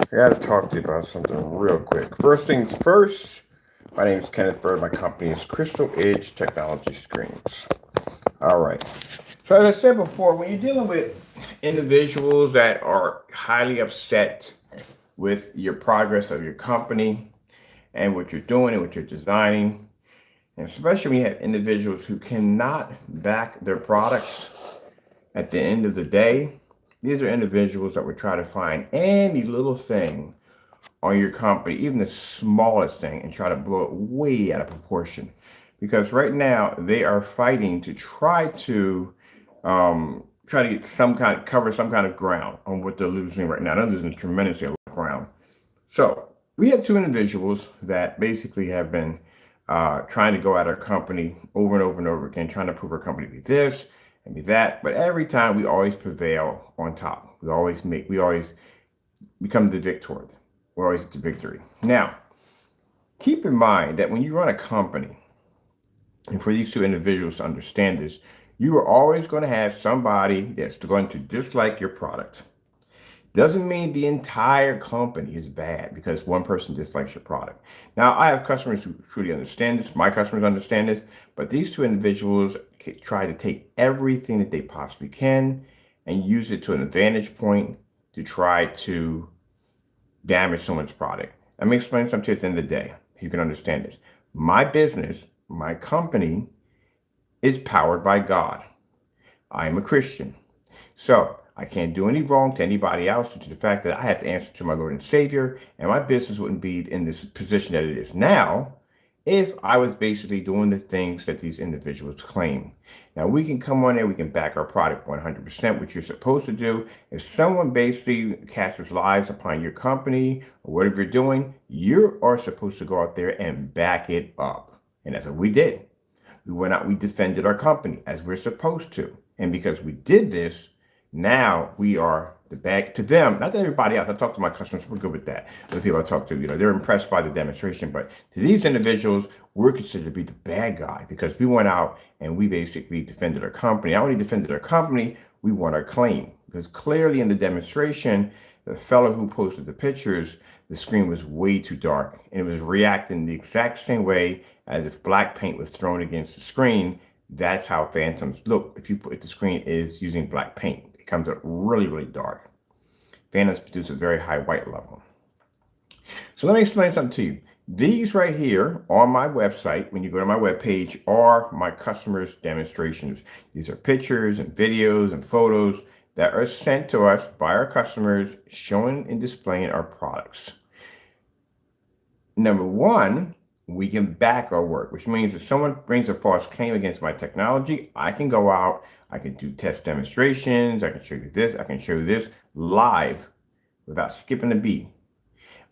I got to talk to you about something real quick. First things first, my name is Kenneth Bird. My company is Crystal Edge Technology Screens. All right. So, as I said before, when you're dealing with individuals that are highly upset with your progress of your company and what you're doing and what you're designing, and especially when you have individuals who cannot back their products at the end of the day, these are individuals that would try to find any little thing on your company, even the smallest thing, and try to blow it way out of proportion. Because right now they are fighting to try to get cover some kind of ground on what they're losing right now. They're losing tremendously a lot of ground. So we have two individuals that basically have been trying to go at our company over and over and over again, trying to prove our company to be this and be that. But every time we always prevail on top. We always become the victor. We're always the victory. Now, keep in mind that when you run a company, and for these two individuals to understand this, you are always going to have somebody that's going to dislike your product. Doesn't mean the entire company is bad because one person dislikes your product. Now, I have customers who truly understand this. My customers understand this, but these two individuals try to take everything that they possibly can and use it to an advantage point to try to damage someone's product. Let me explain something to you at the end of the day. You can understand this. My business, my company is powered by God. I am a Christian. So I can't do any wrong to anybody else due to the fact that I have to answer to my Lord and Savior, and my business wouldn't be in this position that it is now if I was basically doing the things that these individuals claim. Now, we can come on there, we can back our product 100%, which you're supposed to do. If someone basically casts lies upon your company or whatever you're doing, you are supposed to go out there and back it up. And that's what we did. We went out, we defended our company as we're supposed to. And because we did this, now we are the back to them, not to everybody else. I talk to my customers, we're good with that. The people I talk to, they're impressed by the demonstration. But to these individuals, we're considered to be the bad guy because we went out and we basically defended our company. Not only defended our company, we won our claim. Because clearly in the demonstration, the fellow who posted the pictures, the screen was way too dark. And it was reacting the exact same way as if black paint was thrown against the screen. That's how phantoms look if the screen is using black paint. It comes out really, really dark. Phantoms produce a very high white level. So let me explain something to you. These right here on my website, when you go to my webpage, are my customers' demonstrations. These are pictures and videos and photos that are sent to us by our customers showing and displaying our products. Number one, we can back our work, which means if someone brings a false claim against my technology, I can go out, I can do test demonstrations, I can show you this, I can show you this live without skipping a beat.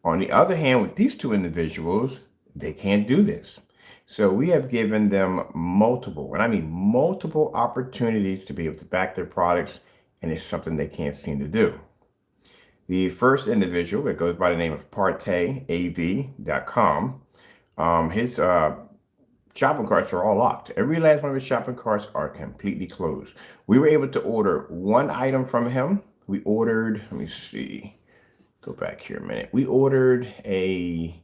On the other hand, with these two individuals, they can't do this. So we have given them multiple, and I mean multiple opportunities to be able to back their products, and it's something they can't seem to do. The first individual that goes by the name of ParteAV.com, his shopping carts are all locked. Every last one of his shopping carts are completely closed. We were able to order one item from him. We ordered, let me see, go back here a minute. We ordered let me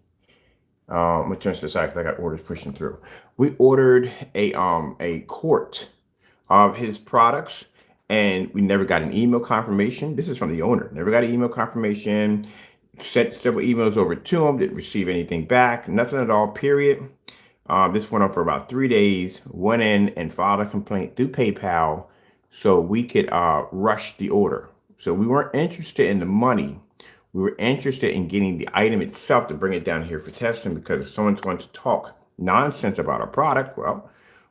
turn to the side because I got orders pushing through. We ordered a quart of his products and we never got an email confirmation. This is from the owner. Never got an email confirmation. Sent several emails over to him, didn't receive anything back, nothing at all, period. This went on for about 3 days, went in and filed a complaint through PayPal so we could rush the order. So we weren't interested in the money. We were interested in getting the item itself to bring it down here for testing because if someone's going to talk nonsense about a product, well,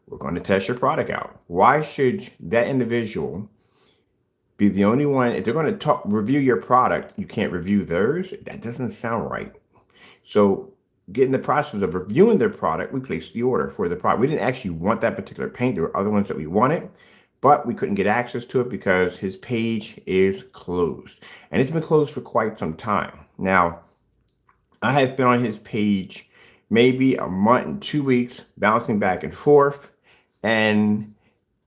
we're going to test your product out. Why should that individual be the only one? If they're going to review your product, you can't review theirs? That doesn't sound right. So getting the process of reviewing their product, we placed the order for the product. We didn't actually want that particular paint. There were other ones that we wanted, but we couldn't get access to it because his page is closed. And it's been closed for quite some time. Now, I have been on his page maybe a month and 2 weeks, bouncing back and forth. And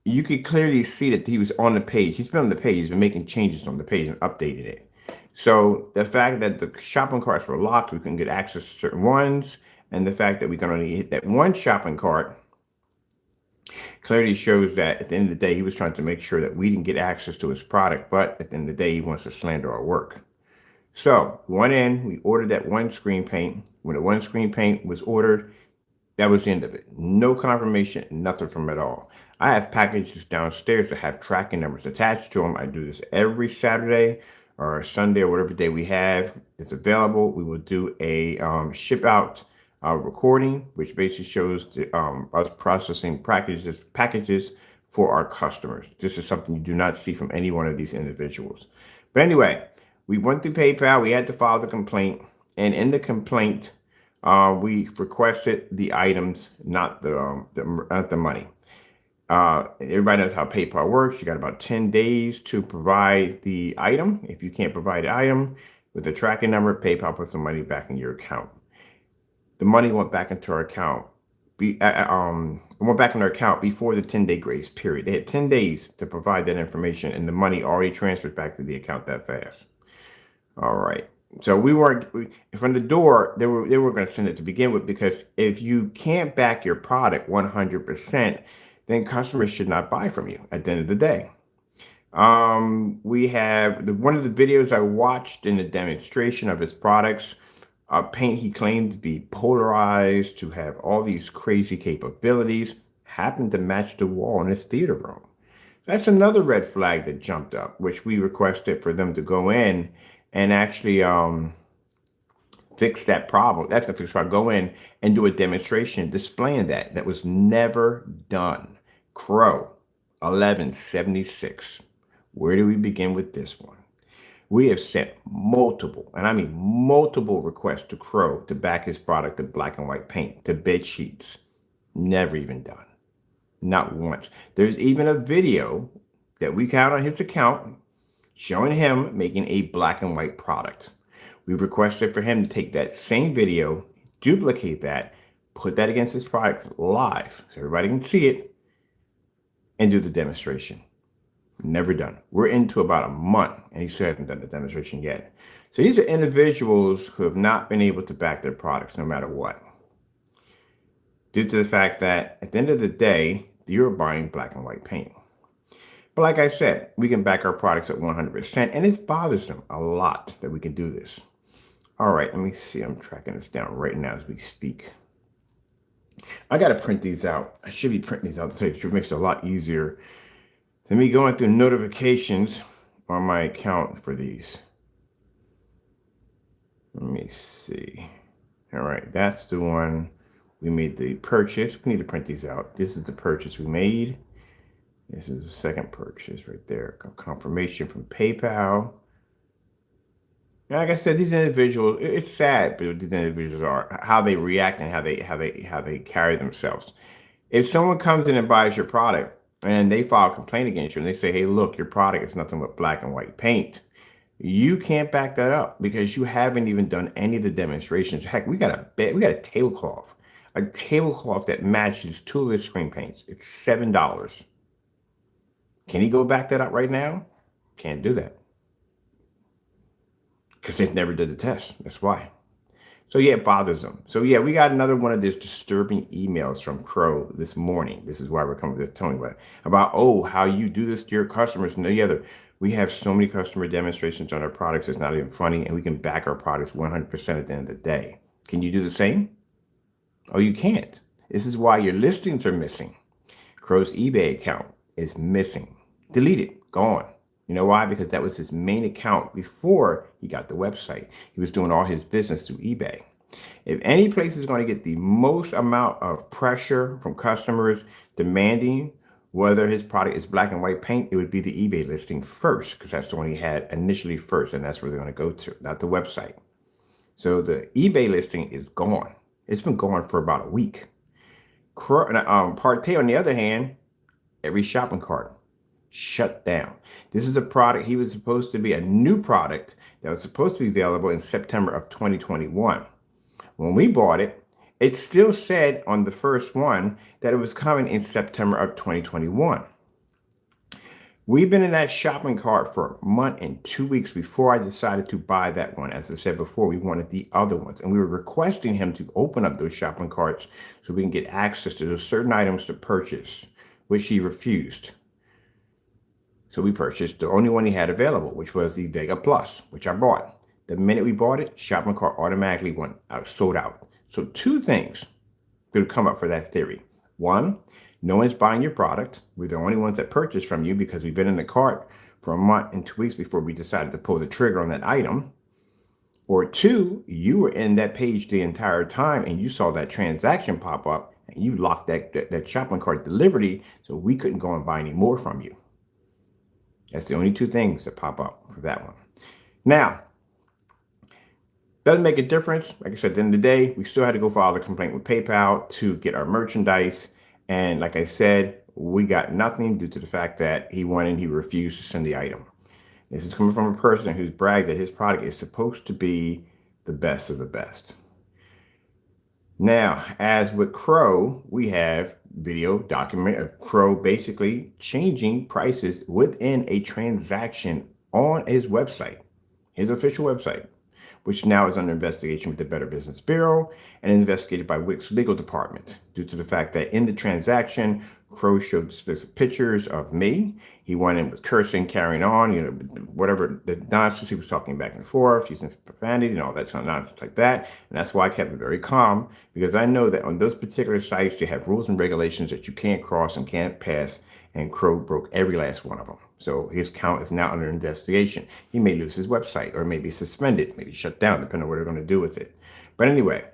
you could clearly see that he was on the page. He's been on the page. He's been making changes on the page and updating it. So the fact that the shopping carts were locked, we couldn't get access to certain ones, and the fact that we can only hit that one shopping cart clearly shows that at the end of the day, he was trying to make sure that we didn't get access to his product, but at the end of the day, he wants to slander our work. So we went in, we ordered that one screen paint. When the one screen paint was ordered, that was the end of it. No confirmation, nothing from it all. I have packages downstairs that have tracking numbers attached to them. I do this every Saturday or Sunday or whatever day we have. It's available. We will do a ship out recording, which basically shows us processing packages for our customers. This is something you do not see from any one of these individuals. But anyway, we went through PayPal. We had to file the complaint, and in the complaint, we requested the items, not the money. Everybody knows how PayPal works. You got about 10 days to provide the item. If you can't provide the item with the tracking number, PayPal puts the money back in your account. The money went back into our account. Went back in our account before the 10-day grace period. They had 10 days to provide that information, and the money already transferred back to the account that fast. All right. So from the door, they were going to send it to begin with, because if you can't back your product 100%, then customers should not buy from you at the end of the day. We have one of the videos I watched in the demonstration of his products, paint he claimed to be polarized, to have all these crazy capabilities, happened to match the wall in his theater room. That's another red flag that jumped up, which we requested for them to go in and actually fix that problem. That's the fix part. Go in and do a demonstration displaying that. That was never done. Crow 1176. Where do we begin with this one? We have sent multiple, and I mean multiple requests to Crow to back his product to black and white paint, to bed sheets. Never even done. Not once. There's even a video that we got on his account showing him making a black and white product. We've requested for him to take that same video, duplicate that, put that against his product live so everybody can see it, and do the demonstration. Never done. We're into about a month, and he still hasn't done the demonstration yet. So these are individuals who have not been able to back their products no matter what, due to the fact that at the end of the day, you're buying black and white paint. But like I said, we can back our products at 100%, and it's bothersome a lot that we can do this. All right, let me see. I'm tracking this down right now as we speak. I got to print these out. I should be printing these out to tell you the truth. It makes it a lot easier than me going through notifications on my account for these. Let me see. All right, that's the one we made the purchase. We need to print these out. This is the purchase we made. This is the second purchase right there. Confirmation from PayPal. Like I said, these individuals, it's sad, but these individuals are, how they react and how they carry themselves. If someone comes in and buys your product and they file a complaint against you and they say, hey, look, your product is nothing but black and white paint, you can't back that up because you haven't even done any of the demonstrations. Heck, we got a tablecloth that matches two of his screen paints. It's $7. Can he go back that up right now? Can't do that. Because they've never did the test. That's why. So yeah, it bothers them. So yeah, we got another one of these disturbing emails from Crow this morning. This is why we're coming to Tony about, oh, how you do this to your customers and the other. We have so many customer demonstrations on our products. It's not even funny. And we can back our products 100% at the end of the day. Can you do the same? Oh, you can't. This is why your listings are missing. Crow's eBay account is missing. Deleted. Gone. You know why? Because that was his main account before he got the website. He was doing all his business through eBay. If any place is going to get the most amount of pressure from customers demanding whether his product is black and white paint, it would be the eBay listing first, because that's the one he had initially first, and that's where they're going to go to, not the website. So the eBay listing is gone. It's been gone for about a week. Partey, on the other hand, every shopping cart shut down. This is a product, he was supposed to be a new product that was supposed to be available in September of 2021. When we bought it, it still said on the first one that it was coming in September of 2021. We've been in that shopping cart for a month and 2 weeks before I decided to buy that one. As I said before, we wanted the other ones, and we were requesting him to open up those shopping carts so we can get access to those certain items to purchase, which he refused. So we purchased the only one he had available, which was the Vega Plus, which I bought. The minute we bought it, shopping cart automatically went out, sold out. So two things could come up for that theory. One, no one's buying your product. We're the only ones that purchased from you because we've been in the cart for a month and 2 weeks before we decided to pull the trigger on that item. Or two, you were in that page the entire time and you saw that transaction pop up and you locked that shopping cart delivery so we couldn't go and buy any more from you. That's the only two things that pop up for that one. Now, doesn't make a difference. Like I said, at the end of the day, we still had to go file a complaint with PayPal to get our merchandise. And like I said, we got nothing due to the fact that he refused to send the item. This is coming from a person who's bragged that his product is supposed to be the best of the best. Now, as with Crow, we have video document of Crow basically changing prices within a transaction on his website, his official website, which now is under investigation with the Better Business Bureau and investigated by Wix legal department due to the fact that in the transaction, Crow showed specific pictures of me. He went in with cursing, carrying on, whatever the nonsense he was talking back and forth, using profanity and all that sort of nonsense like that. And that's why I kept it very calm, because I know that on those particular sites, you have rules and regulations that you can't cross and can't pass. And Crow broke every last one of them. So his account is now under investigation. He may lose his website or maybe suspended, maybe shut down, depending on what they're going to do with it. But anyway,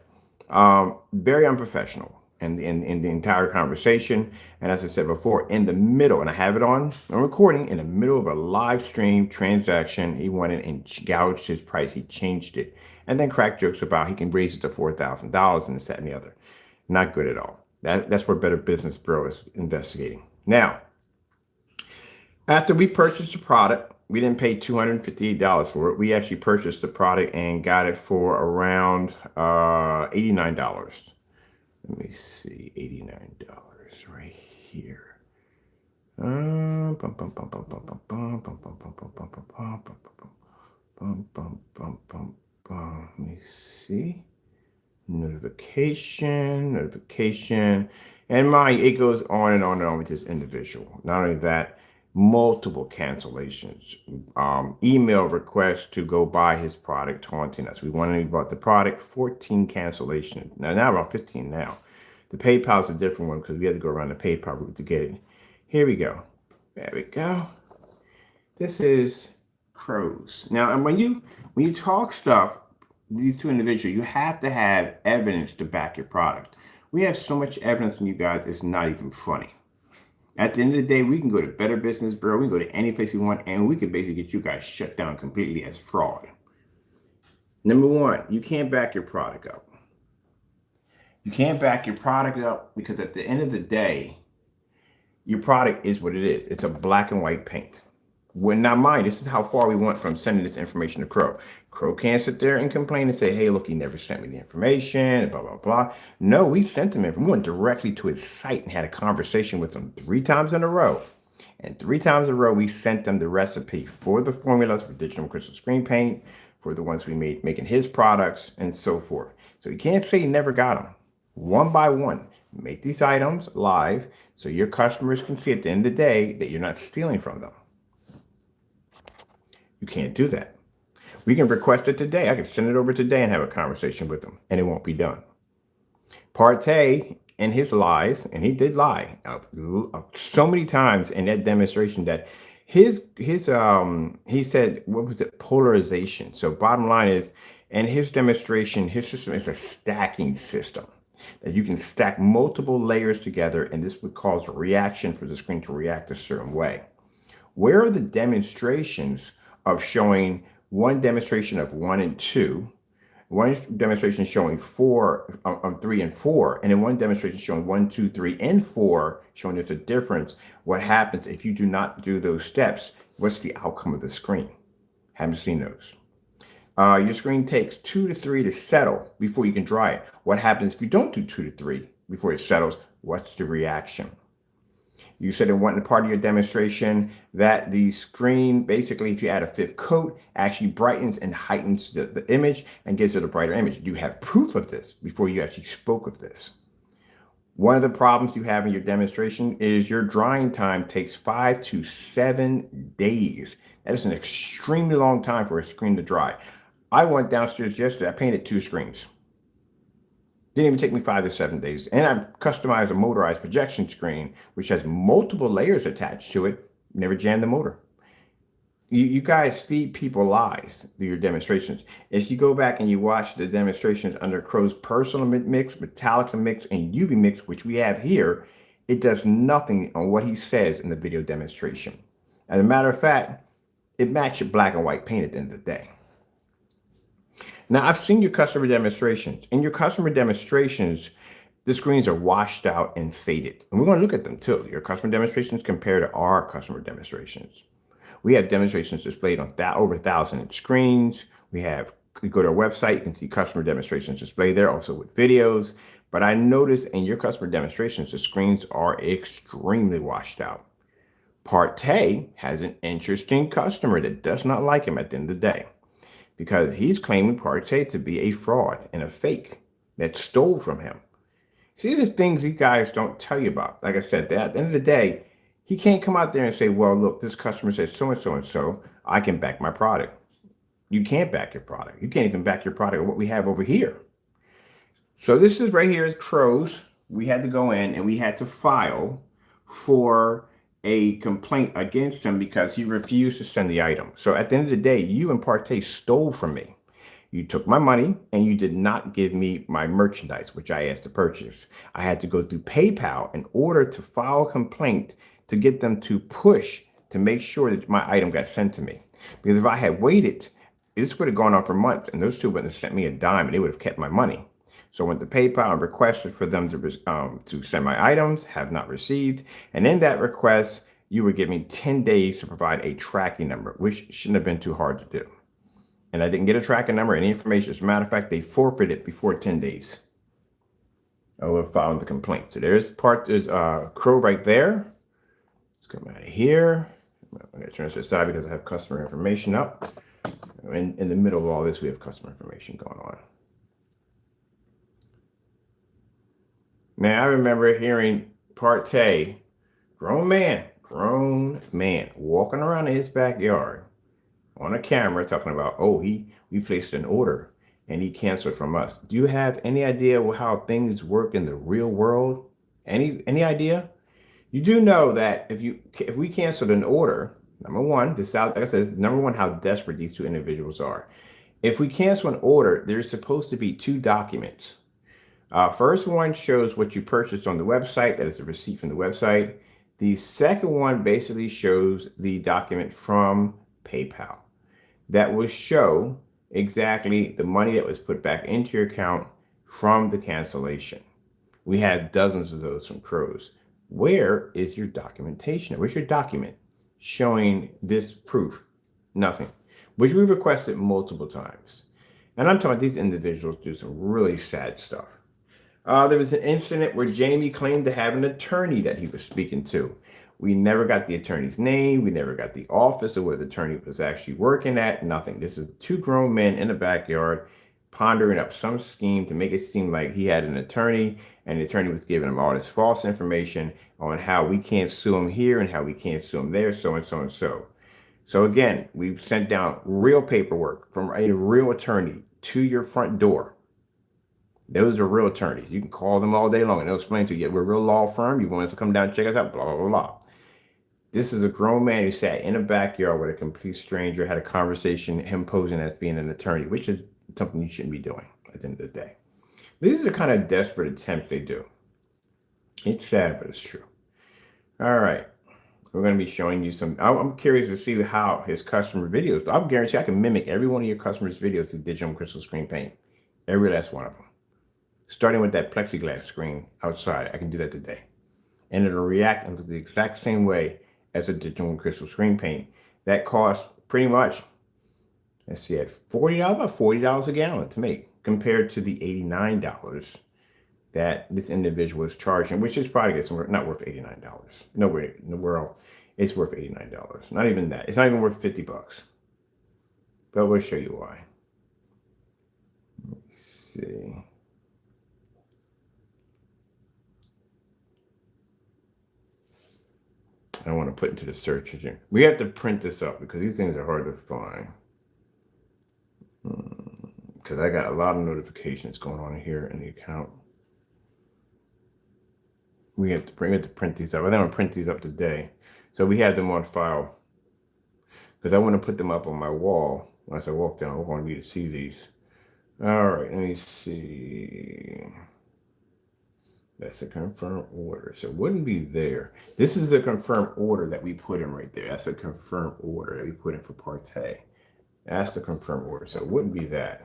very unprofessional in the entire conversation. And as I said before, in the middle, and I have it on recording, in the middle of a live stream transaction, he went in and gouged his price. He changed it and then cracked jokes about he can raise it to $4,000 and this, that, and the other. Not good at all. That's what Better Business Bureau is investigating. Now, after we purchased the product, we didn't pay $258 for it. We actually purchased the product and got it for around $89. Let me see, $89 right here. Let me see. Notification. And mind, it goes on and on and on with this individual. Not only that, multiple cancellations, email requests to go buy his product, taunting us. We wanted to bought the product, 14 cancellations. Now about 15 now. The PayPal is a different one because we had to go around the PayPal route to get it. Here we go. There we go. This is Crows. Now, and when you talk stuff, these two individuals, you have to have evidence to back your product. We have so much evidence from you guys, it's not even funny. At the end of the day, we can go to Better Business Bureau, we can go to any place we want, and we could basically get you guys shut down completely as fraud. Number one, you can't back your product up. You can't back your product up because at the end of the day, your product is what it is. It's a black and white paint. When not mine, this is how far we went from sending this information to Crow. Crow can't sit there and complain and say, hey, look, he never sent me the information, blah, blah, blah. No, we sent him information. We went directly to his site and had a conversation with him 3 times in a row. And 3 times in a row, we sent them the recipe for the formulas for digital crystal screen paint, for the ones we made making his products, and so forth. So you can't say you never got them. One by one, make these items live so your customers can see at the end of the day that you're not stealing from them. You can't do that. We can request it today. I can send it over today and have a conversation with them, and it won't be done. Partey in his lies, and he did lie so many times in that demonstration that he said, what was it, polarization. So bottom line is, in his demonstration, his system is a stacking system that you can stack multiple layers together, and this would cause a reaction for the screen to react a certain way. Where are the demonstrations of showing one demonstration of 1 and 2, one demonstration showing 3 and 4, and then one demonstration showing 1, 2, 3, and 4, showing there's a difference. What happens if you do not do those steps? What's the outcome of the screen? Haven't seen those. Your screen takes 2 to 3 to settle before you can dry it. What happens if you don't do 2 to 3 before it settles? What's the reaction? You said in one part of your demonstration that the screen, basically, if you add a fifth coat, actually brightens and heightens the image and gives it a brighter image. Do you have proof of this before you actually spoke of this? One of the problems you have in your demonstration is your drying time takes 5 to 7 days. That is an extremely long time for a screen to dry. I went downstairs yesterday. I painted 2 screens. Didn't even take me 5 to 7 days. And I customized a motorized projection screen, which has multiple layers attached to it. Never jammed the motor. You guys feed people lies through your demonstrations. If you go back and you watch the demonstrations under Crow's personal mix, Metallica mix, and UV mix, which we have here, it does nothing on what he says in the video demonstration. As a matter of fact, it matches black and white paint at the end of the day. Now, I've seen your customer demonstrations. In your customer demonstrations, the screens are washed out and faded. And we're going to look at them too. Your customer demonstrations compared to our customer demonstrations. We have demonstrations displayed on over 1,000 screens. You go to our website, you can see customer demonstrations displayed there, also with videos. But I noticed in your customer demonstrations, the screens are extremely washed out. Partey has an interesting customer that does not like him at the end of the day, because he's claiming Partey to be a fraud and a fake that stole from him. See, these are things you guys don't tell you about. Like I said, at the end of the day, he can't come out there and say, well, look, this customer says so and so and so, I can back my product. You can't back your product. You can't even back your product of what we have over here. So this is right here is Crow's. We had to go in and we had to file for a complaint against him because he refused to send the item. So at the end of the day, you and Partey stole from me. You took my money and you did not give me my merchandise, which I asked to purchase. I had to go through PayPal in order to file a complaint to get them to push to make sure that my item got sent to me. Because if I had waited, this would have gone on for months and those two wouldn't have sent me a dime and they would have kept my money. So I went to PayPal and requested for them to send my items, have not received. And in that request, you would give me 10 days to provide a tracking number, which shouldn't have been too hard to do. And I didn't get a tracking number, any information. As a matter of fact, they forfeited before 10 days of filing the complaint. So there's Crow right there. Let's come out of here. I'm going to turn this aside because I have customer information up. In the middle of all this, we have customer information going on. Now, I remember hearing Partey, grown man, walking around in his backyard on a camera talking about, oh, we placed an order and he canceled from us. Do you have any idea how things work in the real world? Any idea? You do know that if we canceled an order, number one, this out, like I said, number one, how desperate these two individuals are. If we cancel an order, there's supposed to be 2 documents. First one shows what you purchased on the website. That is a receipt from the website. The second one basically shows the document from PayPal that will show exactly the money that was put back into your account from the cancellation. We have dozens of those from Crow's. Where is your documentation? Where's your document showing this proof? Nothing, which we requested multiple times. And I'm talking about these individuals do some really sad stuff. There was an incident where Jamie claimed to have an attorney that he was speaking to. We never got the attorney's name. We never got the office or where the attorney was actually working at. Nothing. This is 2 grown men in the backyard pondering up some scheme to make it seem like he had an attorney and the attorney was giving him all this false information on how we can't sue him here and how we can't sue him there, so and so and so. So again, we've sent down real paperwork from a real attorney to your front door. Those are real attorneys. You can call them all day long and they'll explain to you, yeah, we're a real law firm. You want us to come down and check us out, blah, blah, blah, blah. This is a grown man who sat in a backyard with a complete stranger, had a conversation, him posing as being an attorney, which is something you shouldn't be doing at the end of the day. These are the kind of desperate attempts they do. It's sad, but it's true. All right. We're going to be showing you some. I'm curious to see how his customer videos. I'll guarantee I can mimic every one of your customers' videos through digital crystal screen paint. Every last one of them. Starting with that plexiglass screen outside. I can do that today. And it'll react into the exact same way as a digital crystal screen paint. That costs pretty much, let's see, at $40, about $40 a gallon to make, compared to the $89 that this individual is charging, which is probably not worth $89. Nowhere in the world it's worth $89. Not even that. It's not even worth 50 bucks. But we'll show you why. Let's see. I want to put into the search engine. We have to print this up because these things are hard to find. Because I got a lot of notifications going on here in the account. We have to print these up. I think I'm gonna print these up today, so we have them on file. Because I want to put them up on my wall once I walk down. I want you to see these. All right, let me see. That's a confirmed order. So it wouldn't be there. This is a confirmed order that we put in right there. That's a confirmed order that we put in for Partey. That's the confirmed order. So it wouldn't be that.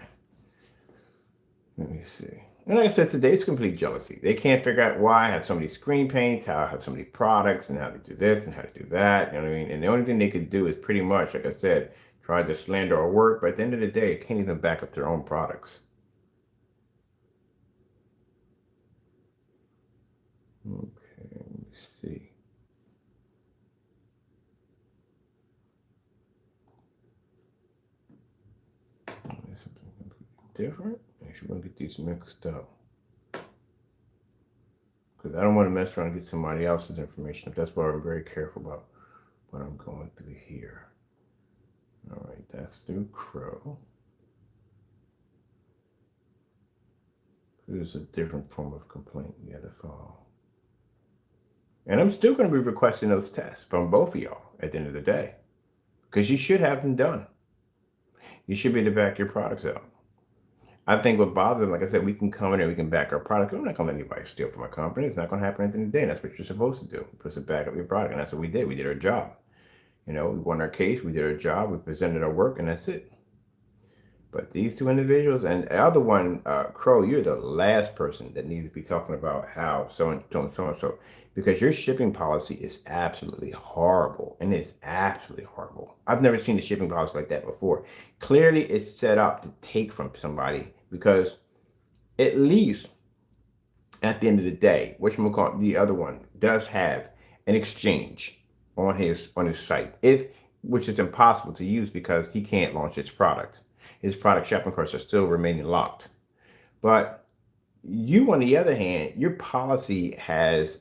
Let me see. And like I said, today's complete jealousy. They can't figure out why I have so many screen paints, how I have so many products, and how they do this and how to do that. You know what I mean? And the only thing they could do is pretty much, like I said, try to slander our work. But at the end of the day, it can't even back up their own products. Okay, let me see. There's something completely different. Actually, want to get these mixed up. Because I don't want to mess around and get somebody else's information. That's why I'm very careful about what I'm going through here. All right, that's through Crow. There's a different form of complaint you got to file. And I'm still going to be requesting those tests from both of y'all at the end of the day. Because you should have them done. You should be able to back your products out. I think what bothers them, like I said, we can come in and we can back our product. I'm not going to let anybody steal from my company. It's not going to happen at the end of the day. And that's what you're supposed to do. You're supposed to back up your product. And that's what we did. We did our job. You know, we won our case. We did our job. We presented our work. And that's it. But these two individuals and the other one, Crow, you're the last person that needs to be talking about how so and so. Because your shipping policy is absolutely horrible. And it's absolutely horrible. I've never seen a shipping policy like that before. Clearly, it's set up to take from somebody because at least at the end of the day, whatchamacallit, the other one does have an exchange on his site, which is impossible to use because he can't launch his product. His product shopping carts are still remaining locked. But you, on the other hand, your policy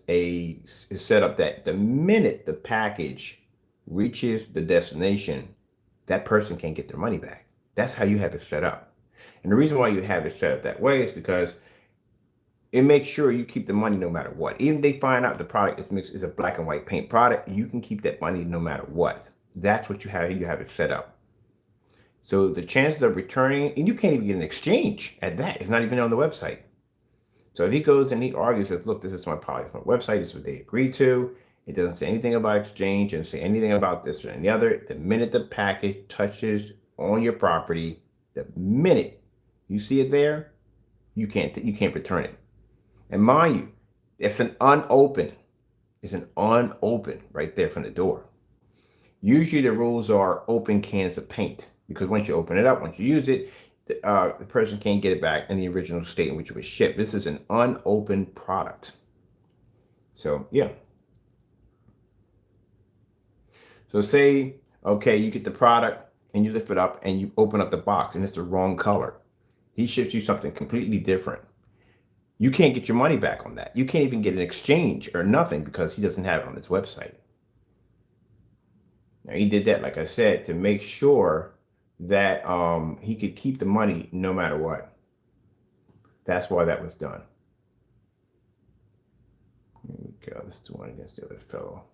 is set up that the minute the package reaches the destination, that person can't get their money back. That's how you have it set up. And the reason why you have it set up that way is because it makes sure you keep the money no matter what. Even if they find out the product is a black and white paint product, you can keep that money no matter what. That's what you have it set up. So the chances of returning, and you can't even get an exchange at that. It's not even on the website. So if he goes and he argues, says, look, this is my policy, my website, this is what they agreed to. It doesn't say anything about exchange, it doesn't say anything about this or any other. The minute the package touches on your property, the minute you see it there, you can't return it. And mind you, it's an unopened. It's an unopened right there from the door. Usually the rules are open cans of paint. Because once you open it up, once you use it, the person can't get it back in the original state in which it was shipped. This is an unopened product. So, yeah. So say, okay, you get the product and you lift it up and you open up the box and it's the wrong color. He ships you something completely different. You can't get your money back on that. You can't even get an exchange or nothing because he doesn't have it on his website. Now, he did that, like I said, to make sure that he could keep the money no matter what. That's why that was done. Here we go. This is the one against the other fellow.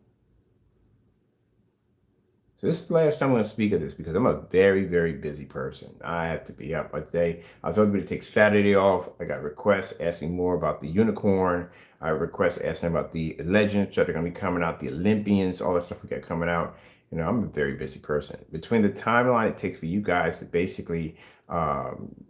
So this is the last time I'm going to speak of this because I'm a very, very busy person. I have to be up all day. I was hoping to take Saturday off. I got requests asking more about the unicorn. I requests asking about the legends that are going to be coming out, the Olympians, all that stuff we got coming out. You know, I'm a very busy person. Between the timeline it takes for you guys to basically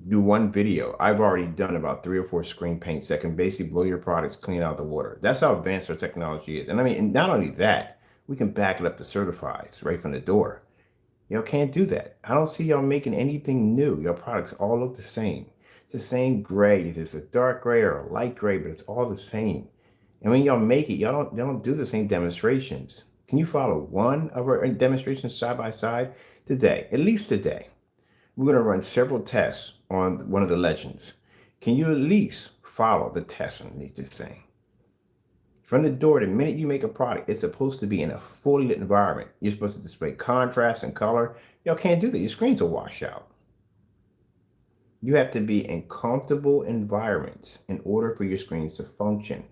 do one video, I've already done about 3 or 4 screen paints that can basically blow your products clean out of the water. That's how advanced our technology is. And I mean, and not only that, we can back it up to certifieds right from the door. Y'all can't do that. I don't see y'all making anything new. Your products all look the same. It's the same gray. It's a dark gray or a light gray, but it's all the same. And when y'all make it, y'all don't do the same demonstrations. Can you follow one of our demonstrations side by side today? At least today. We're going to run several tests on one of the legends. Can you at least follow the tests underneath this thing? From the door, the minute you make a product, it's supposed to be in a fully lit environment. You're supposed to display contrast and color. Y'all can't do that. Your screens will wash out. You have to be in comfortable environments in order for your screens to function.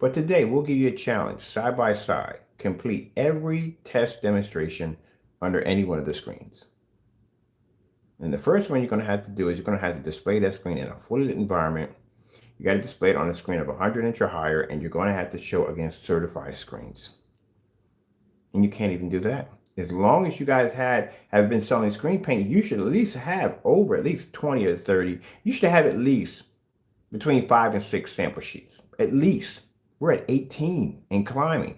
But today, we'll give you a challenge, side by side. Complete every test demonstration under any one of the screens. And the first one you're going to have to do is you're going to have to display that screen in a fully lit environment. You got to display it on a screen of 100-inch or higher, and you're going to have to show against certified screens. And you can't even do that. As long as you guys have been selling screen paint, you should at least have over at least 20 or 30. You should have at least between 5 and 6 sample sheets. At least. We're at 18 and climbing.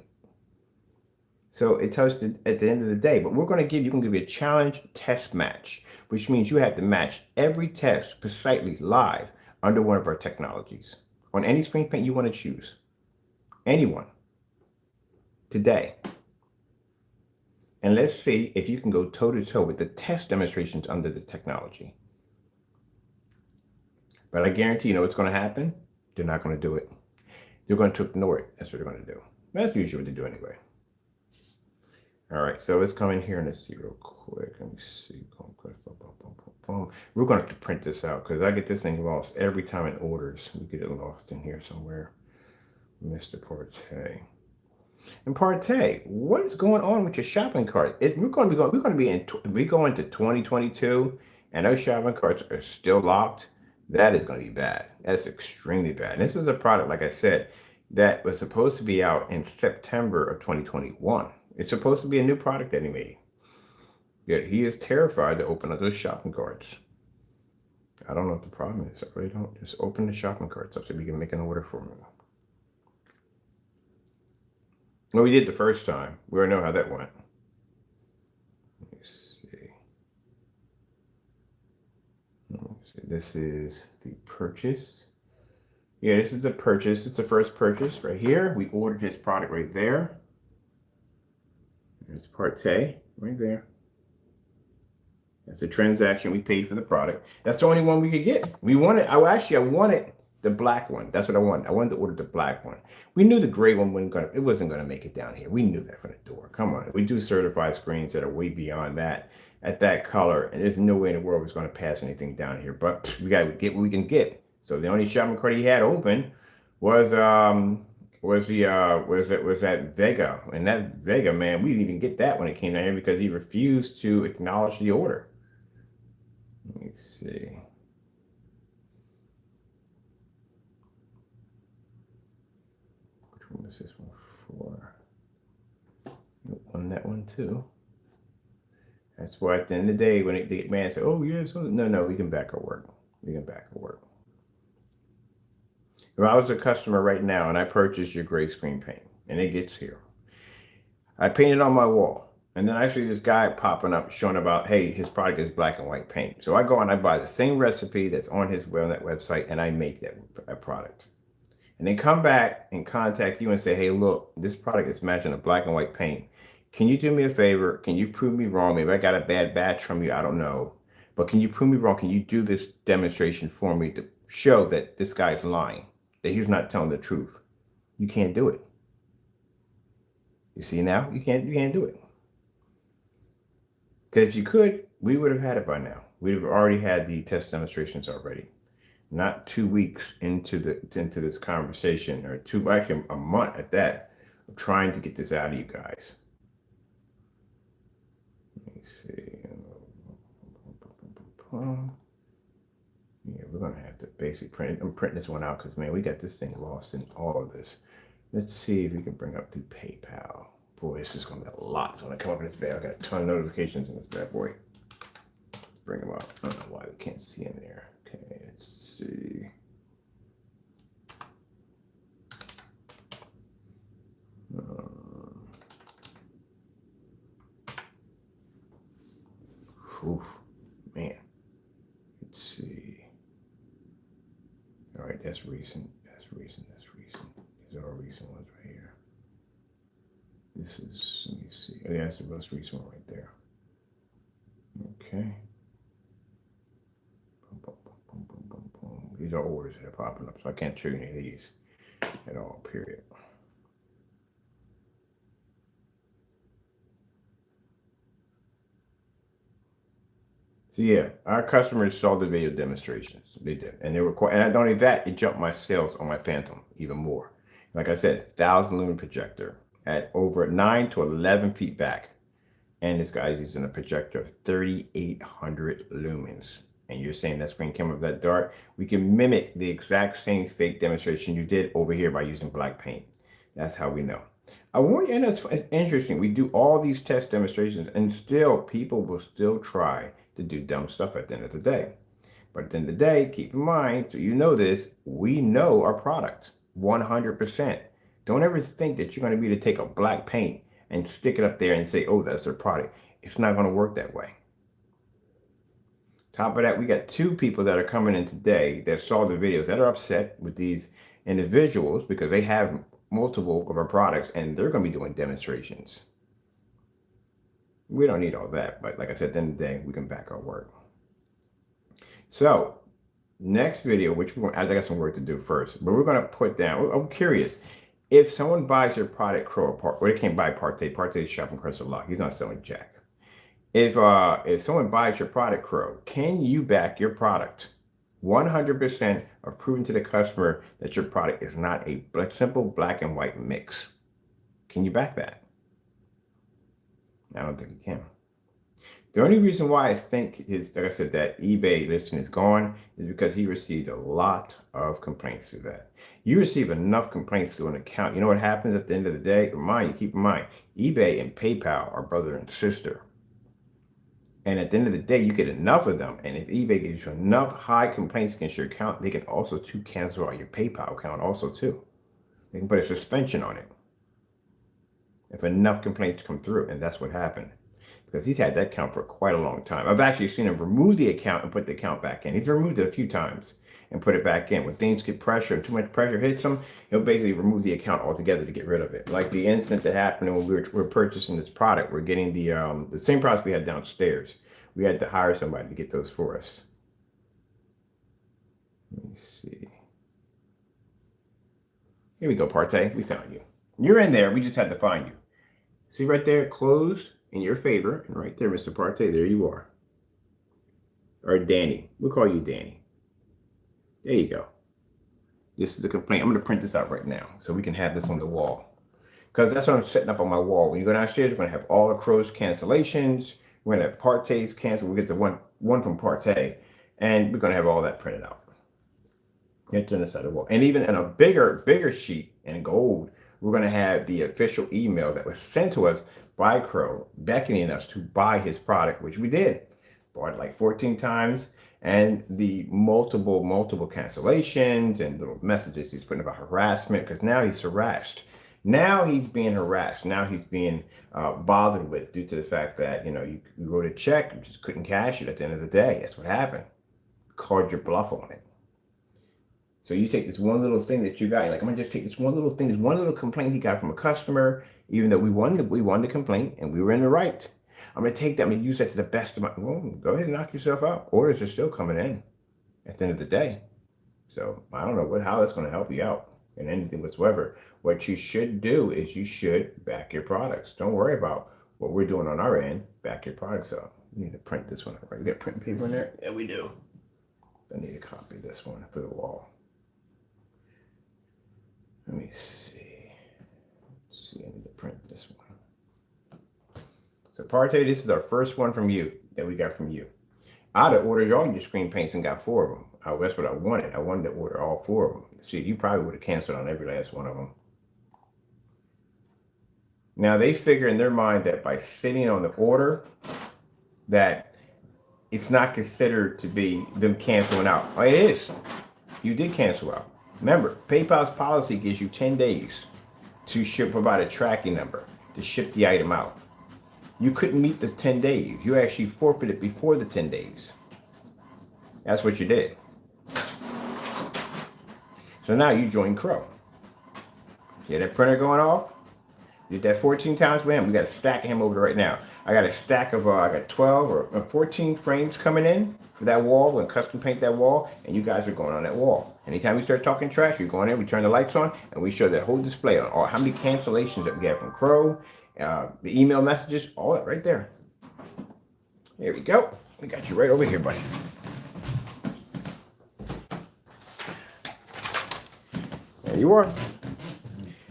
So it tells you at the end of the day, but we're going to give you a challenge test match, which means you have to match every test precisely live under one of our technologies on any screen paint you want to choose. Anyone. Today. And let's see if you can go toe to toe with the test demonstrations under this technology. But I guarantee you know what's going to happen? They're not going to do it. They're going to ignore it. That's what they're going to do. That's usually what they do anyway. All right, so let's come in here and let's see real quick. Let me see. We're going to have to print this out because I get this thing lost every time it orders. We get it lost in here somewhere. Mr. Partey. And Partey, what is going on with your shopping cart? We go into 2022, and those shopping carts are still locked. That is going to be bad. That's extremely bad. And this is a product, like I said, that was supposed to be out in September of 2021. It's supposed to be a new product that he made. Yet he is terrified to open up those shopping carts. I don't know what the problem is. I really don't. Just open the shopping carts up so we can make an order for him. Well, we did the first time. We already know how that went. Let me see. This is the purchase. Yeah, this is the purchase. It's the first purchase right here. We ordered this product right there. There's Partey right there. That's a transaction. We paid for the product. That's the only one we could get. I wanted the black one. That's what I wanted. I wanted to order the black one. We knew the gray one wasn't gonna make it down here. We knew that from the door. Come on. We do certified screens that are way beyond that at that color, and there's no way in the world it's gonna pass anything down here. But we gotta get what we can get. So the only shopping cart he had open was that Vega. And that Vega, man, we didn't even get that when it came down here because he refused to acknowledge the order. Let me see. Which one was this one for? You won that one too. That's why at the end of the day, when the man said, "Oh yeah," no, we can back our work. We can back our work. If I was a customer right now and I purchased your gray screen paint and it gets here, I paint it on my wall. And then I see this guy popping up showing about, hey, his product is black and white paint. So I go and I buy the same recipe that's on his Wellnet website and I make that product. And then come back and contact you and say, hey, look, this product is matching a black and white paint. Can you do me a favor? Can you prove me wrong? Maybe I got a bad batch from you. I don't know. But can you prove me wrong? Can you do this demonstration for me to show that this guy is lying, that he's not telling the truth? You can't do it. You see now? You can't do it. Because if you could, we would have had it by now. We'd have already had the test demonstrations already. Not 2 weeks into this conversation, or actually a month at that, of trying to get this out of you guys. Let me see. Yeah, we're gonna have to basically print it. I'm printing this one out because man, we got this thing lost in all of this. Let's see if we can bring up the PayPal. Boy, this is going to be a lot. It's going to come up in this bad. I got a ton of notifications in this bad boy. Let's bring them up. I don't know why we can't see in there. Okay, let's see. Man. Let's see. All right, that's recent. That's recent. That's recent. These are all recent ones right here. This is, let me see. Oh, yeah, that's the most recent one right there. Okay. Boom, boom, boom, boom, boom, boom, boom. These are orders that are popping up, so I can't trigger any of these at all, period. So yeah, our customers saw the video demonstrations. They did, and they were quite. And not only that, it jumped my sales on my Phantom even more. Like I said, 1,000 lumen projector at over 9 to 11 feet back, and this guy's using a projector of 3,800 lumens. And you're saying that screen came up that dark? We can mimic the exact same fake demonstration you did over here by using black paint. That's how we know. I want you, and it's interesting. We do all these test demonstrations, and still people will still try to do dumb stuff at the end of the day. But at the end of the day, keep in mind, so you know this, we know our product 100%. Don't ever think that you're going to be able to take a black paint and stick it up there and say, oh, that's their product. It's not going to work that way. Top of that, we got 2 people that are coming in today that saw the videos that are upset with these individuals because they have multiple of our products and they're going to be doing demonstrations. We don't need all that, but like I said, at the end of the day, we can back our work. So next video, which I got some work to do first, but we're going to put down, I'm curious, if someone buys your product, Crow, or they can't buy Partey, Partey's shopping Crystal Lock, he's not selling jack. If someone buys your product, Crow, can you back your product 100% of proving to the customer that your product is not a simple black and white mix? Can you back that? I don't think you can. The only reason why I think is, like I said, that eBay listing is gone is because he received a lot of complaints through that. You receive enough complaints through an account. You know what happens at the end of the day? Keep in mind, eBay and PayPal are brother and sister. And at the end of the day, you get enough of them. And if eBay gives you enough high complaints against your account, they can also cancel out your PayPal account also too. They can put a suspension on it if enough complaints come through. And that's what happened, because he's had that account for quite a long time. I've actually seen him remove the account and put the account back in. He's removed it a few times and put it back in. When things get pressure and too much pressure hits him, he'll basically remove the account altogether to get rid of it. Like the incident that happened when we were purchasing this product. We're getting the same products we had downstairs. We had to hire somebody to get those for us. Let me see. Here we go, Partey. We found you. You're in there. We just had to find you. See right there, closed in your favor. And right there, Mr. Partey, there you are. Or Danny. We'll call you Danny. There you go. This is a complaint. I'm going to print this out right now so we can have this on the wall. Because that's what I'm setting up on my wall. When you go downstairs, we're going to have all the Crow's cancellations. We're going to have Partey's canceled. We'll get the one from Partey. And we're going to have all that printed out. It's on the side of the wall. And even in a bigger sheet in gold, we're going to have the official email that was sent to us by Crow, beckoning us to buy his product, which we did. Bought it like 14 times. And the multiple cancellations and little messages he's putting about harassment, because now he's harassed. Now he's being harassed. Now he's being bothered with due to the fact that, you wrote a check, you just couldn't cash it at the end of the day. That's what happened. Called your bluff on it. So you take this one little thing that you got, you're like, I'm gonna just take this one little thing, this one little complaint he got from a customer, even though we won the complaint and we were in the right. I'm gonna take that, I'm gonna use that to the best of my, well, go ahead and knock yourself out. Orders are still coming in at the end of the day. So I don't know how that's gonna help you out in anything whatsoever. What you should do is you should back your products. Don't worry about what we're doing on our end. Back your products up. We need to print this one up, right? We got print paper in there? Yeah, we do. I need to copy this one for the wall. Let me see. Let's see, I need to print this one. So Partey, this is our first one from you that we got from you. I'd have ordered all your screen paints and got 4 of them. That's what I wanted. I wanted to order all 4 of them. See, you probably would have canceled on every last one of them. Now they figure in their mind that by sitting on the order, that it's not considered to be them canceling out. Oh, it is. You did cancel out. Remember, PayPal's policy gives you 10 days to provide a tracking number to ship the item out. You couldn't meet the 10 days. You actually forfeited before the 10 days. That's what you did. So now you join Crow. See that printer going off? Did that 14 times with him. We got a stack of him over there right now. I got a stack of, I got 12 or 14 frames coming in for that wall. We're going to custom paint that wall, and you guys are going on that wall. Anytime we start talking trash, we go in there, we turn the lights on, and we show that whole display on all how many cancellations that we have from Crow, the email messages, all that right there. There we go. We got you right over here, buddy. There you are.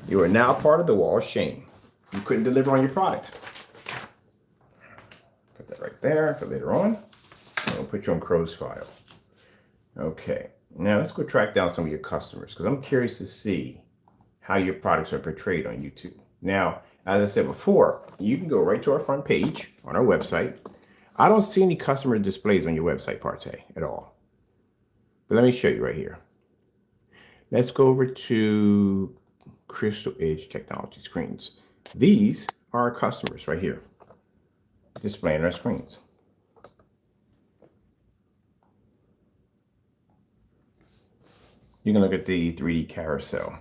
You are now part of the wall of shame. You couldn't deliver on your product. Put that right there for later on. We'll put you on Crow's file. Okay, now let's go track down some of your customers because I'm curious to see how your products are portrayed on YouTube. Now, as I said before, you can go right to our front page on our website. I don't see any customer displays on your website, Parte, at all. But let me show you right here. Let's go over to Crystal Edge Technology Screens. These are our customers right here, displaying our screens. You can look at the 3D carousel.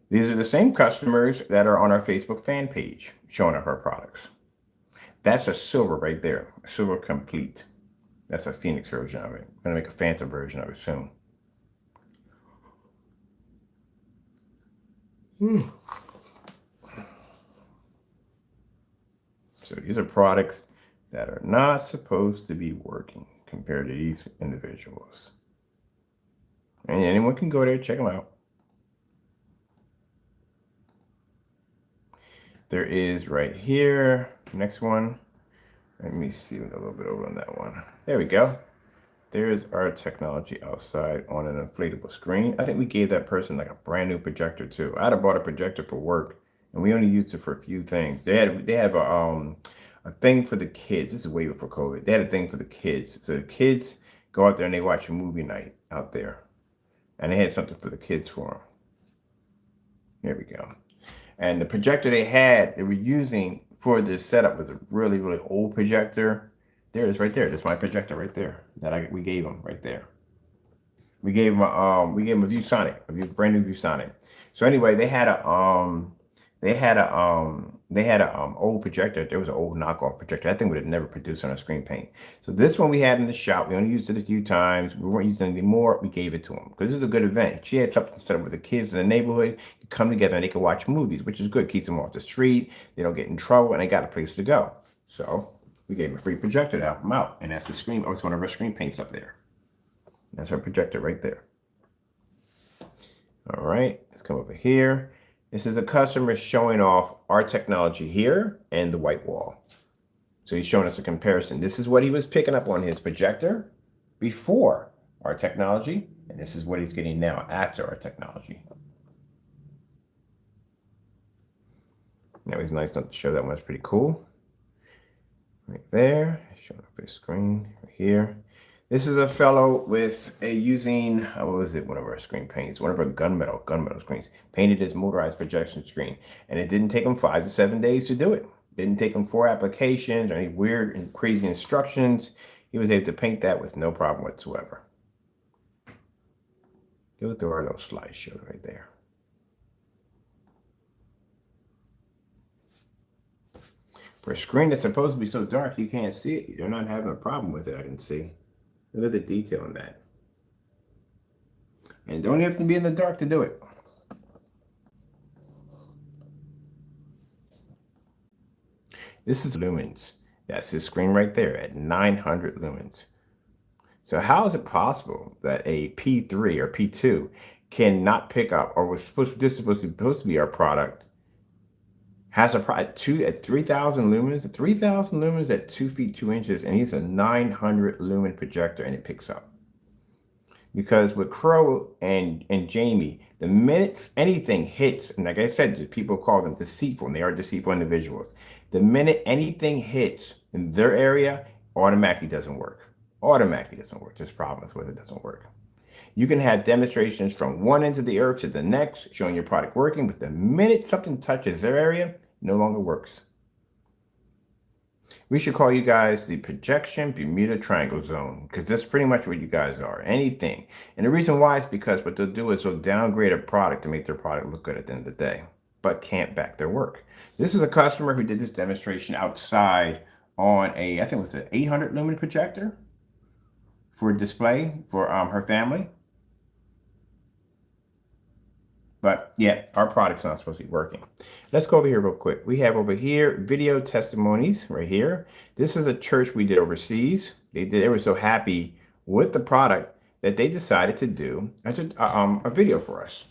These are the same customers that are on our Facebook fan page showing off our products. That's a silver right there, a silver complete. That's a Phoenix version of it. I'm gonna make a Phantom version of it soon. So these are products that are not supposed to be working compared to these individuals. And anyone can go there, check them out. There is right here, next one. Let me see a little bit over on that one. There we go. There's our technology outside on an inflatable screen. I think we gave that person like a brand new projector too. I'd have bought a projector for work and we only used it for a few things. They have a thing for the kids. This is way before COVID. They had a thing for the kids. So the kids go out there and they watch a movie night out there. And they had something for the kids for them. Here we go. And the projector they were using for this setup was a really, really old projector. There it is right there. That's my projector right there that we gave them right there. We gave them a ViewSonic, a brand new ViewSonic. So anyway, they had a old projector. There was an old knockoff projector. That thing would have never produced on a screen paint. So this one we had in the shop. We only used it a few times. We weren't using it anymore. We gave it to them because this is a good event. She had something set up with the kids in the neighborhood. You come together and they can watch movies, which is good. Keeps them off the street. They don't get in trouble and they got a place to go. So we gave them a free projector to help them out. And that's the screen. Oh, it's one of our screen paints up there. That's our projector right there. All right, let's come over here. This is a customer showing off our technology here and the white wall. So he's showing us a comparison. This is what he was picking up on his projector before our technology, and this is what he's getting now after our technology. That was nice to show that one. That's pretty cool. Right there, showing up his screen right here. This is a fellow with using, what was it, one of our screen paints, one of our gunmetal screens, painted his motorized projection screen. And it didn't take him 5 to 7 days to do it. Didn't take him 4 applications or any weird and crazy instructions. He was able to paint that with no problem whatsoever. Go through our little slideshow right there. For a screen that's supposed to be so dark you can't see it, you're not having a problem with it, I can see. Look at the detail in that. And don't have to be in the dark to do it. This is lumens. That's his screen right there at 900 lumens. So how is it possible that a P3 or P2 cannot pick up, or this is supposed to be our product, has a product at 3,000 lumens, 3,000 lumens at 2 feet 2 inches, and he's a 900 lumen projector, and it picks up. Because with Crow and Jamie, the minute anything hits, and like I said, people call them deceitful, and they are deceitful individuals. The minute anything hits in their area, automatically doesn't work. Automatically doesn't work. There's problems with it, doesn't work. You can have demonstrations from one end of the earth to the next, showing your product working, but the minute something touches their area, it no longer works. We should call you guys the projection Bermuda Triangle Zone because that's pretty much what you guys are. Anything. And the reason why is because what they'll do is they'll downgrade a product to make their product look good at the end of the day, but can't back their work. This is a customer who did this demonstration outside on a, I think it was an 800 lumen projector for display for her family. But yeah, our product's not supposed to be working. Let's go over here real quick. We have over here video testimonies right here. This is a church we did overseas. They were so happy with the product that they decided to do as a video for us.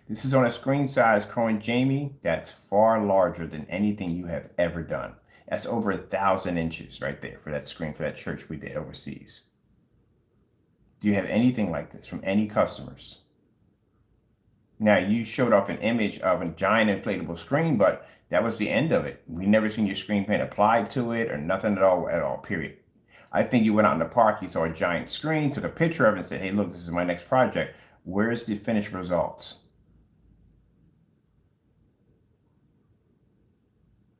This is on a screen size Crone Jamie that's far larger than anything you have ever done. That's over 1,000 inches right there for that screen for that church we did overseas. Do you have anything like this from any customers? Now, you showed off an image of a giant inflatable screen, but that was the end of it. We never seen your screen paint applied to it or nothing at all, period. I think you went out in the park, you saw a giant screen, took a picture of it and said, hey, look, this is my next project. Where's the finished results?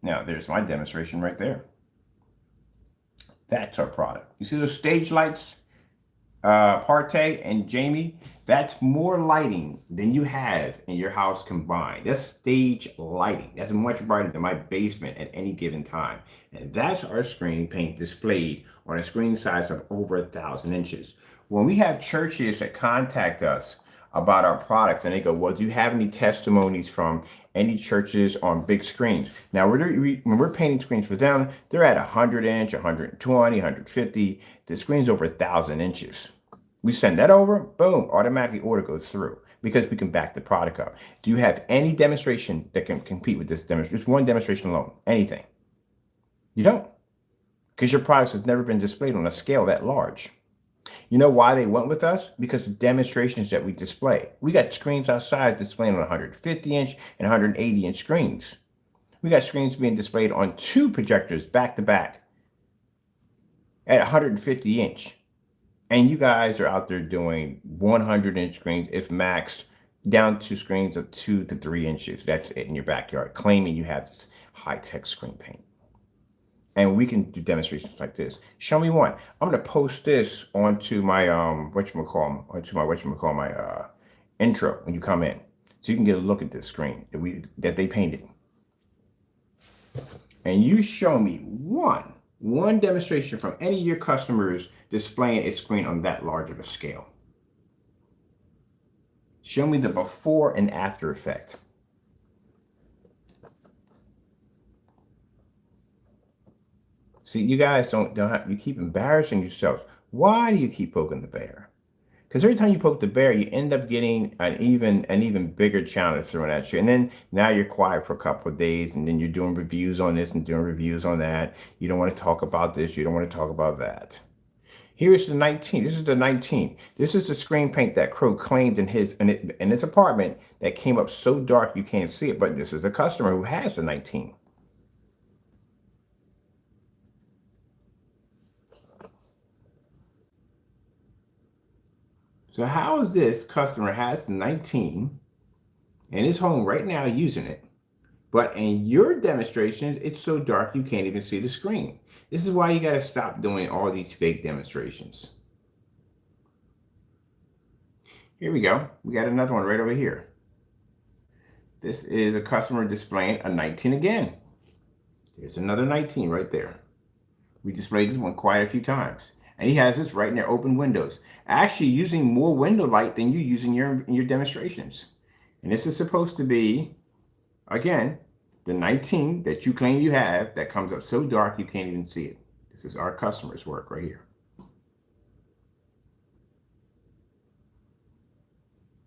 Now, there's my demonstration right there. That's our product. You see those stage lights? Partey and Jamie, that's more lighting than you have in your house combined. That's stage lighting. That's much brighter than my basement at any given time. And that's our screen paint displayed on a screen size of over 1,000 inches. When we have churches that contact us about our products and they go, well, do you have any testimonies from any churches on big screens? Now, when we're painting screens for them, they're at 100 inch, 120, 150. The screen's over 1,000 inches. We send that over, boom, automatically order goes through because we can back the product up. Do you have any demonstration that can compete with this demonstration? Just one demonstration alone, anything? You don't, because your products has never been displayed on a scale that large. You know why they went with us? Because the demonstrations that we display. We got screens outside displaying on 150 inch and 180 inch screens. We got screens being displayed on 2 projectors back to back at 150 inch. And you guys are out there doing 100 inch screens, if maxed, down to screens of 2 to 3 inches. That's it in your backyard, claiming you have this high-tech screen paint. And we can do demonstrations like this. Show me one. I'm gonna post this onto my my intro when you come in, so you can get a look at this screen that they painted. And you show me one demonstration from any of your customers displaying a screen on that large of a scale. Show me the before and after effect. See, you guys you keep embarrassing yourselves. Why do you keep poking the bear? Because every time you poke the bear, you end up getting an even bigger challenge thrown at you. And then now you're quiet for a couple of days, and then you're doing reviews on this and doing reviews on that. You don't want to talk about this. You don't want to talk about that. Here's the 19. This is the 19. This is the screen paint that Crow claimed in his apartment that came up so dark you can't see it. But this is a customer who has the 19. So how is this customer has 19 in his home right now using it, but in your demonstrations, it's so dark you can't even see the screen? This is why you got to stop doing all these fake demonstrations. Here we go. We got another one right over here. This is a customer displaying a 19 again. There's another 19 right there. We displayed this one quite a few times. And he has this right in there, open windows, actually using more window light than you use in your demonstrations. And this is supposed to be, again, the 19 that you claim you have that comes up so dark you can't even see it. This is our customer's work right here.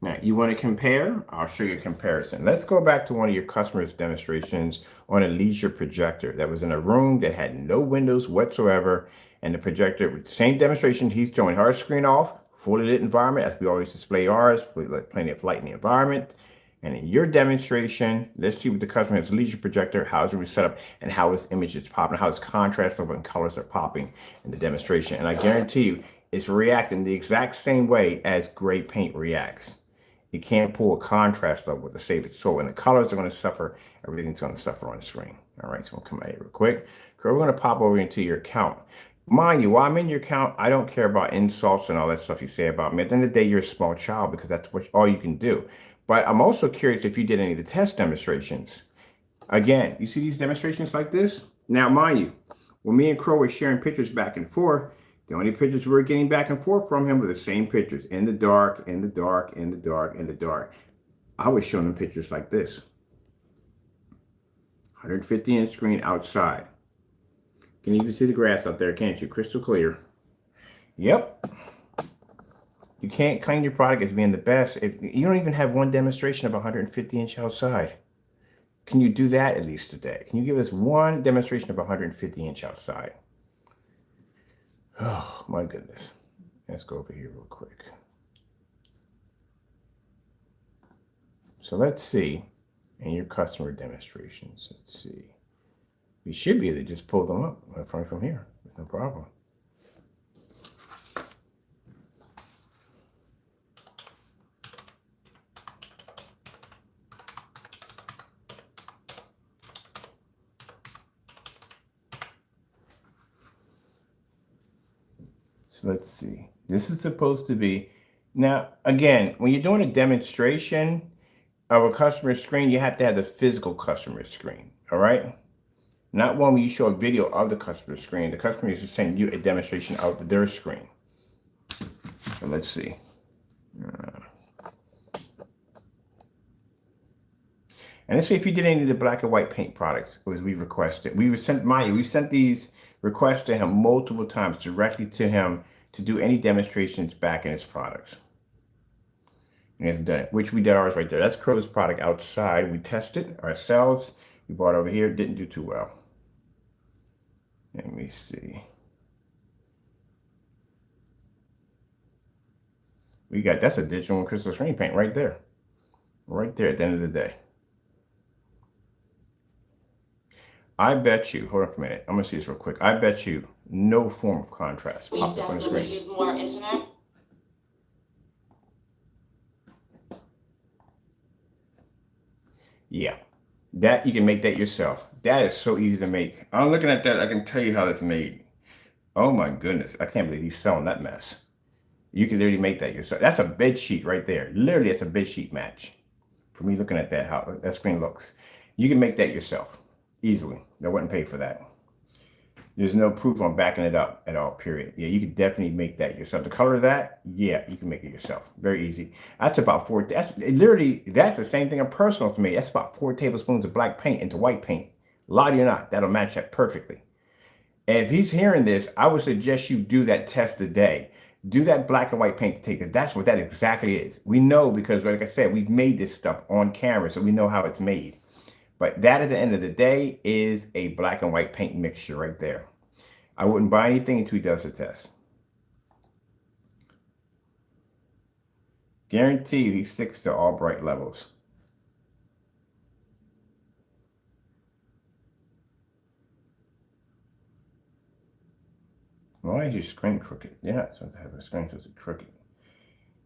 Now, you want to compare? I'll show you a comparison. Let's go back to one of your customers' demonstrations on a leisure projector that was in a room that had no windows whatsoever. And the projector, same demonstration, he's showing our screen off, fully lit environment, as we always display ours, plenty of light in the environment. And in your demonstration, let's see what the customer has leisure projector, how it's going to be set up, and how his image is popping, how his contrast level and colors are popping in the demonstration. And I guarantee you, it's reacting the exact same way as gray paint reacts. You can't pull a contrast level to save it. So when the colors are going to suffer, everything's going to suffer on the screen. All right, so we'll come out here real quick. We're going to pop over into your account. Mind you, while I'm in your account, I don't care about insults and all that stuff you say about me. At the end of the day, you're a small child because that's all you can do. But I'm also curious if you did any of the test demonstrations. Again, you see these demonstrations like this? Now, mind you, when me and Crow were sharing pictures back and forth, the only pictures we were getting back and forth from him were the same pictures, in the dark, in the dark, in the dark, in the dark. I was showing him pictures like this. 150-inch screen outside. You can even see the grass out there, can't you? Crystal clear. Yep. You can't claim your product as being the best if you don't even have one demonstration of 150-inch outside. Can you do that at least today? Can you give us one demonstration of 150-inch outside? Oh, my goodness. Let's go over here real quick. So let's see in your customer demonstrations. Let's see. You should be able to just pull them up from here with no problem. So let's see. This is supposed to be, now again, when you're doing a demonstration of a customer screen, you have to have the physical customer screen, all right? Not one where you show a video of the customer screen. The customer is just sending you a demonstration of their screen. So let's see. And let's see if you did any of the black and white paint products as we requested. We sent these requests to him multiple times directly to him to do any demonstrations back in his products. And he hasn't done it, which we did ours right there. That's Crow's product outside. We tested ourselves. We bought over here. Didn't do too well. Let me see. That's a digital and crystal screen paint right there. Right there at the end of the day. I bet you, hold on for a minute. I'm going to see this real quick. I bet you no form of contrast. We definitely use more internet. Yeah. That, you can make that yourself. That is so easy to make. I'm looking at that. I can tell you how that's made. Oh my goodness. I can't believe he's selling that mess. You can literally make that yourself. That's a bed sheet right there. Literally, it's a bed sheet match. For me looking at that, how that screen looks. You can make that yourself. Easily. I wouldn't pay for that. There's no proof on backing it up at all, period. Yeah, you could definitely make that yourself. The color of that, yeah, you can make it yourself. Very easy. That's about that's the same thing on personal to me. That's about 4 tablespoons of black paint into white paint. Lie to you not, that'll match that perfectly. And if he's hearing this, I would suggest you do that test today. Do that black and white paint to take it. That's what that exactly is. We know because, like I said, we've made this stuff on camera, so we know how it's made. But that at the end of the day is a black and white paint mixture right there. I wouldn't buy anything until he does the test. Guaranteed he sticks to all bright levels. Why is your screen crooked? You're not supposed to have a screen supposed to be crooked.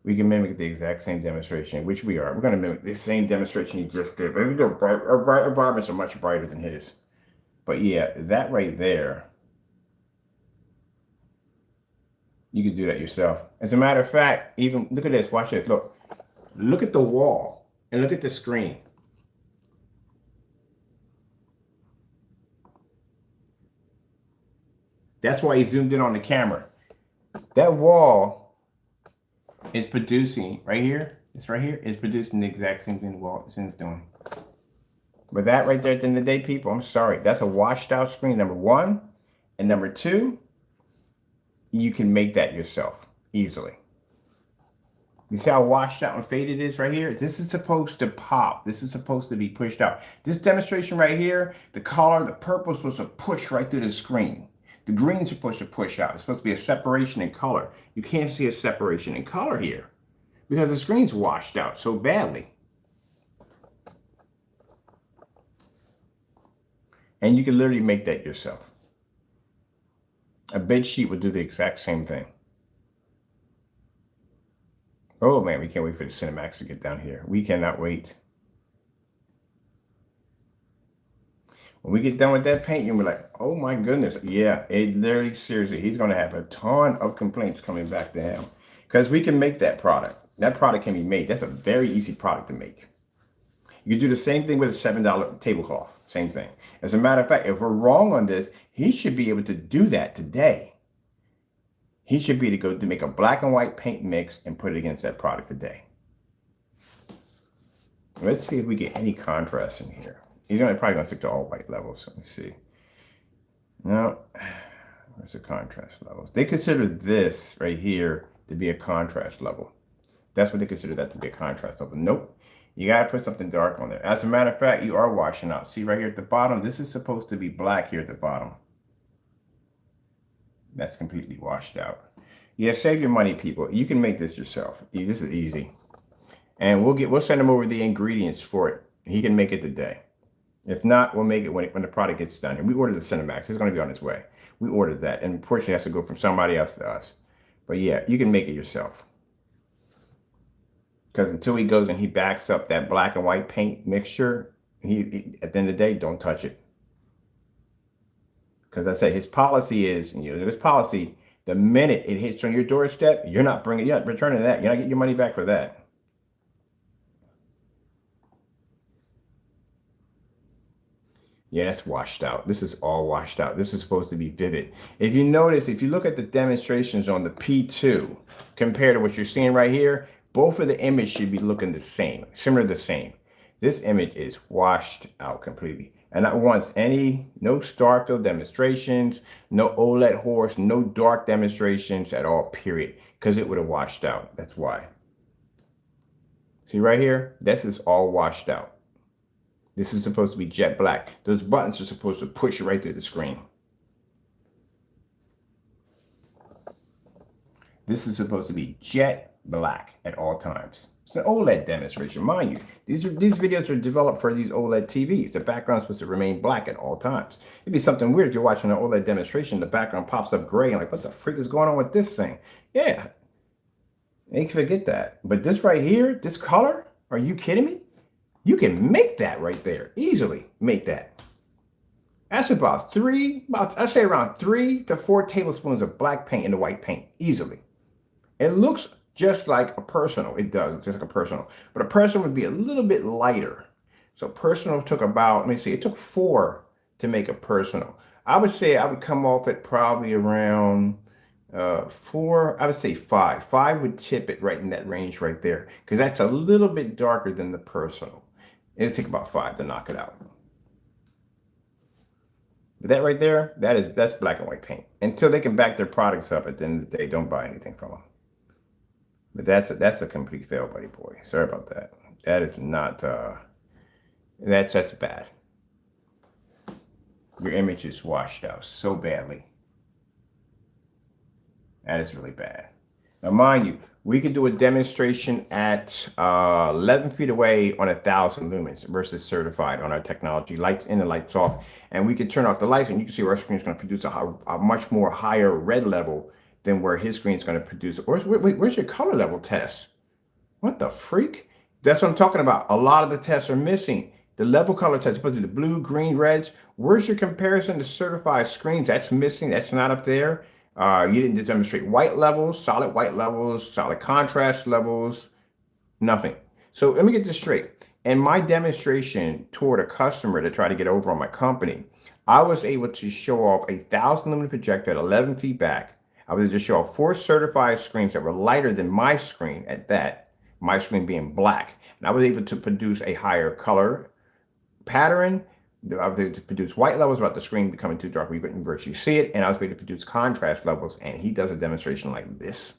We can mimic the exact same demonstration, which we are. We're going to mimic the same demonstration you just did. But we do our environments are much brighter than his. But yeah, that right there, you could do that yourself. As a matter of fact, even look at this. Watch this. Look at the wall and look at the screen. That's why he zoomed in on the camera. That wall is producing right here. It's right here. It's producing the exact same thing the wall is doing. But that right there at the end of the day, people, I'm sorry. That's a washed out screen, number one. And number two, you can make that yourself easily. You see how washed out and faded it is right here? This is supposed to pop. This is supposed to be pushed out. This demonstration right here, the color, the purple is supposed to push right through the screen. The green is supposed to push out. It's supposed to be a separation in color. You can't see a separation in color here because the screen's washed out so badly. And you can literally make that yourself. A bed sheet would do the exact same thing. Oh man, we can't wait for the Cinemax to get down here. We cannot wait. When we get done with that paint, you'll be like, oh my goodness. Yeah, it literally, seriously, he's going to have a ton of complaints coming back to him because we can make that product. That product can be made. That's a very easy product to make. You can do the same thing with a $7 tablecloth. Same thing. As a matter of fact, if we're wrong on this, he should be able to do that today. He should be able to go to make a black and white paint mix and put it against that product today. Let's see if we get any contrast in here. He's probably gonna stick to all white levels. Let me see. No, where's the contrast levels? They consider this right here to be a contrast level. That's what they consider that to be, a contrast level. Nope. You gotta put something dark on there. As a matter of fact, you are washing out. See right here at the bottom, this is supposed to be black here at the bottom. That's completely washed out. Yeah, save your money, people. You can make this yourself. This is easy. And we'll send him over the ingredients for it. He can make it today. If not, we'll make it when the product gets done. And we ordered the Cinemax. It's going to be on its way. We ordered that. And unfortunately, it has to go from somebody else to us. But yeah, you can make it yourself. Because until he goes and he backs up that black and white paint mixture, he at the end of the day, don't touch it. Because I say his policy is, his policy, the minute it hits on your doorstep, you're not returning that. You're not getting your money back for that. Yeah, that's washed out. This is all washed out. This is supposed to be vivid. If you notice, if you look at the demonstrations on the P2 compared to what you're seeing right here, both of the images should be looking the same, similar to the same. This image is washed out completely. And not once no star fill demonstrations, no OLED horse, no dark demonstrations at all, period. Because it would have washed out. That's why. See right here? This is all washed out. This is supposed to be jet black. Those buttons are supposed to push right through the screen. This is supposed to be jet black at all times. It's an OLED demonstration, mind you. These videos are developed for these OLED TVs. The background is supposed to remain black at all times. It'd be something weird if you're watching an OLED demonstration, the background pops up gray, and like, what the freak is going on with this thing? Yeah, you can forget that. But this right here, this color, are you kidding me? You can make that right there, easily make that. That's I'd say around 3 to 4 tablespoons of black paint into white paint, easily. It looks just like a personal. It does, just like a personal. But a personal would be a little bit lighter. So personal took about, let me see, it took 4 to make a personal. I would say I would come off at probably around 4, I would say 5. 5 would tip it right in that range right there, because that's a little bit darker than the personal. It'll take about 5 to knock it out. But that right there, that's black and white paint. Until they can back their products up at the end of the day, don't buy anything from them. But that's a complete fail, buddy boy. Sorry about that. That is not that's bad. Your image is washed out so badly. That is really bad. Now, mind you, we could do a demonstration at 11 feet away on 1,000 lumens versus certified on our technology, lights in and lights off. And we could turn off the lights and you can see our screen is going to produce a much more higher red level than where his screen is going to produce. Where's your color level test? What the freak? That's what I'm talking about. A lot of the tests are missing. The level color test, supposed to be the blue, green, reds. Where's your comparison to certified screens? That's missing. That's not up there. You didn't demonstrate white levels, solid contrast levels, nothing. So let me get this straight. In my demonstration toward a customer to try to get over on my company, I was able to show off a 1,000 lumen projector at 11 feet back. I was able to show off 4 certified screens that were lighter than my screen at that, my screen being black. And I was able to produce a higher color pattern. I was able to produce white levels without the screen becoming too dark where you couldn't virtually see it. And I was able to produce contrast levels. And he does a demonstration like this.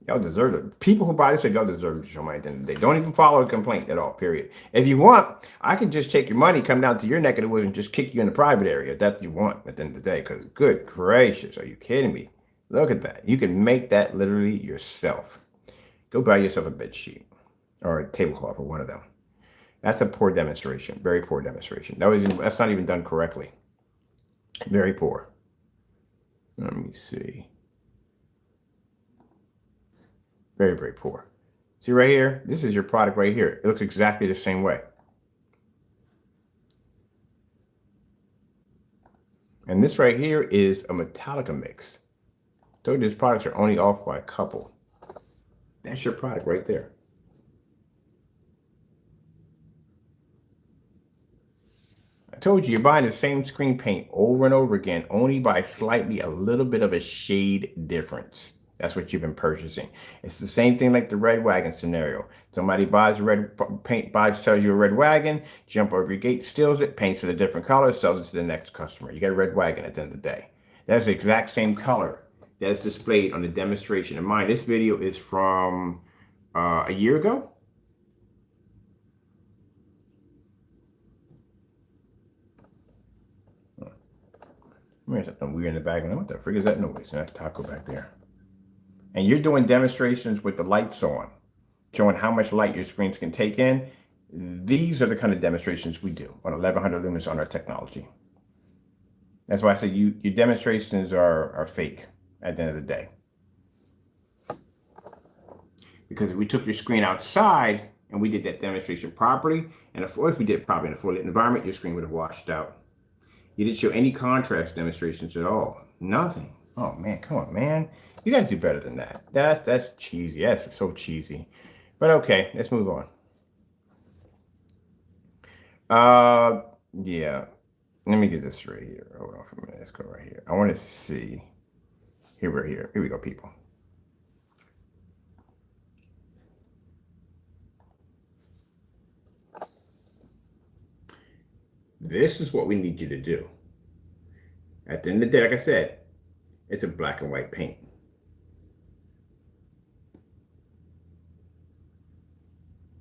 Y'all deserve it. People who buy this, y'all deserve to show money at the end of the day. Don't even follow a complaint at all, period. If you want, I can just take your money, come down to your neck of the woods and just kick you in the private area if that's what you want at the end of the day. Because good gracious, are you kidding me? Look at that. You can make that literally yourself. Go buy yourself a bed sheet or a tablecloth or one of them. That's a poor demonstration. Very poor demonstration. That's not even done correctly. Very poor. Let me see. Very, very poor. See right here, this is your product right here. It looks exactly the same way. And this right here is a Metallica mix. Told you these products are only off by a couple. That's your product right there. I told you, you're buying the same screen paint over and over again, only by slightly a little bit of a shade difference. That's what you've been purchasing. It's the same thing like the red wagon scenario. Somebody buys a red paint, sells you a red wagon, jump over your gate, steals it, paints it a different color, sells it to the next customer. You got a red wagon at the end of the day. That's the exact same color that is displayed on the demonstration. And mind, this video is from a year ago. There's something weird in the background. What the frig is that noise? That's Taco back there. And you're doing demonstrations with the lights on, showing how much light your screens can take in. These are the kind of demonstrations we do on 1100 lumens on our technology. That's why I say your demonstrations are fake at the end of the day. Because if we took your screen outside and we did that demonstration properly, and if we did it properly in a full lit environment, your screen would have washed out. You didn't show any contrast demonstrations at all. Nothing. Oh man, come on, man. You gotta do better than that. That's cheesy. That's so cheesy. But okay, let's move on. Yeah. Let me get this right here. Hold on for a minute. Let's go right here. I want to see. Here we're here. Here we go, people. This is what we need you to do. At the end of the day, like I said, it's a black and white paint.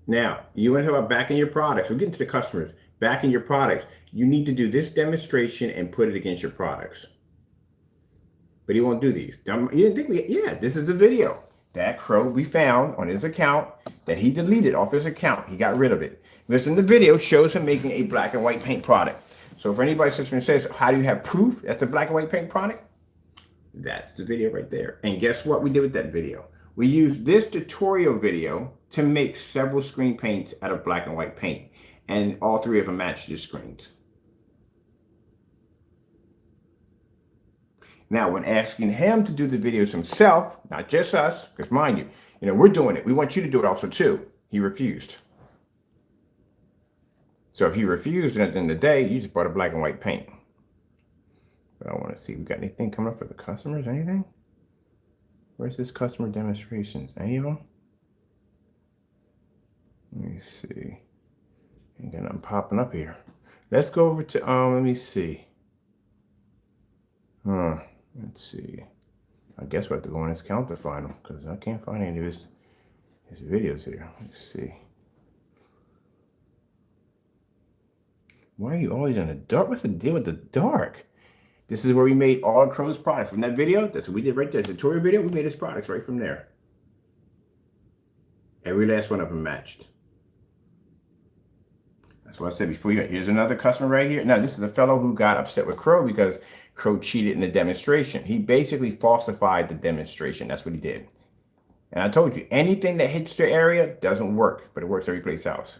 Now, you want to talk about backing your products. We're getting to the customers. Backing your products. You need to do this demonstration and put it against your products. But he won't do these. You didn't think yeah, this is a video. That crow we found on his account that he deleted off his account. He got rid of it. Because in the video shows him making a black and white paint product. So if anybody sits there and says, how do you have proof that's a black and white paint product? That's the video right there. And guess what we did with that video? We used this tutorial video to make several screen paints out of black and white paint. And all three of them matched your screens. Now, when asking him to do the videos himself, not just us, because mind you, we're doing it. We want you to do it also too. He refused. So if he refused, then at the end of the day, you just bought a black and white paint. But I want to see, we got anything coming up for the customers? Anything? Where's this customer demonstrations? Any of them? Let me see. Ain't got nothing popping up here. Let's go over to, let me see. Let's see. I guess we have to go in his count to find them because I can't find any of his videos here. Let's see. Why are you always in the dark? What's the deal with the dark? This is where we made all Crow's products. From that video, that's what we did right there. The tutorial video, we made his products right from there. Every last one of them matched. That's what I said before. Here's another customer right here. Now, this is a fellow who got upset with Crow because Crow cheated in the demonstration. He basically falsified the demonstration. That's what he did. And I told you, anything that hits the area doesn't work, but it works every place else.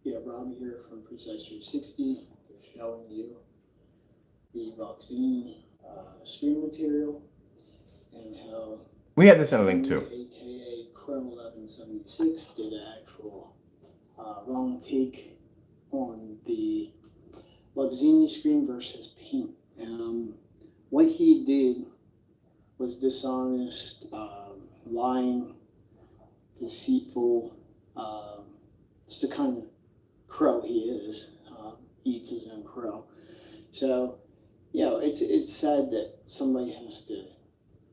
Yeah, Rob here from Precise 360. They're showing you the Voxini screen material and how we have this in a link too. AKA Crow 1176 did an actual wrong take on the Voxini screen versus paint. What he did was dishonest, lying, deceitful. It's the kind of crow he is. Eats his own crow. So, it's sad that somebody has to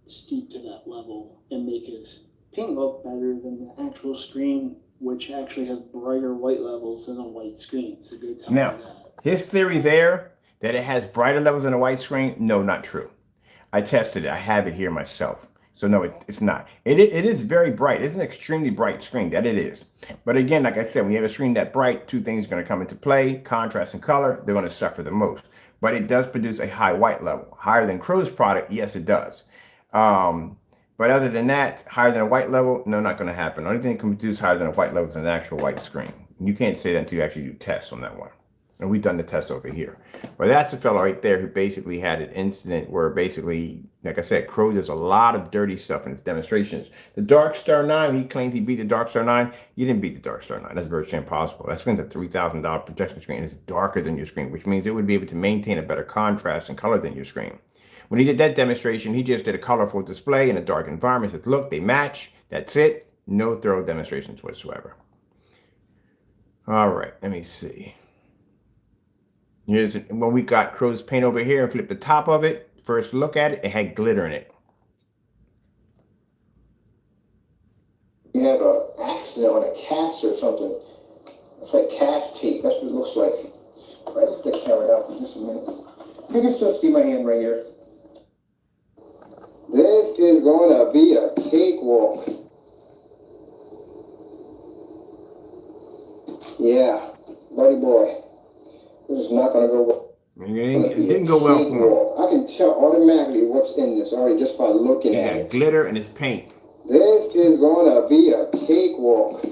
steep to that level and make his paint look better than the actual screen, which actually has brighter white levels than a white screen. So go tell me that. His theory there that it has brighter levels than a white screen, no, not true. I tested it. I have it here myself. So no, it's not. It is very bright. It's an extremely bright screen. That it is. But again, like I said, when you have a screen that bright, two things are going to come into play. Contrast and color. They're going to suffer the most. But it does produce a high white level. Higher than Crow's product. Yes, it does. But other than that, higher than a white level, no, not going to happen. The only thing that can produce higher than a white level is an actual white screen. You can't say that until you actually do tests on that one. And we've done the test over here. But that's a fellow right there who basically had an incident where basically, like I said, Crow does a lot of dirty stuff in his demonstrations. The Dark Star 9, he claimed he beat the Dark Star 9. You didn't beat the Dark Star 9. That's virtually impossible. That screen's a $3,000 projection screen. It's darker than your screen, which means it would be able to maintain a better contrast and color than your screen. When he did that demonstration, he just did a colorful display in a dark environment. Said, look, they match. That's it. No thorough demonstrations whatsoever. All right, let me see. Here's when we got Crow's paint over here and flipped the top of it. First look at it, it had glitter in it. You have an accident on a cast or something. It's like cast tape. That's what it looks like. Right, let's the camera down for just a minute. You can still see my hand right here. This is going to be a cakewalk. Yeah, buddy boy. This is not going to go well. It didn't go well for him. I can tell automatically what's in this already just by looking at it. Glitter in his paint. This is going to be a cakewalk.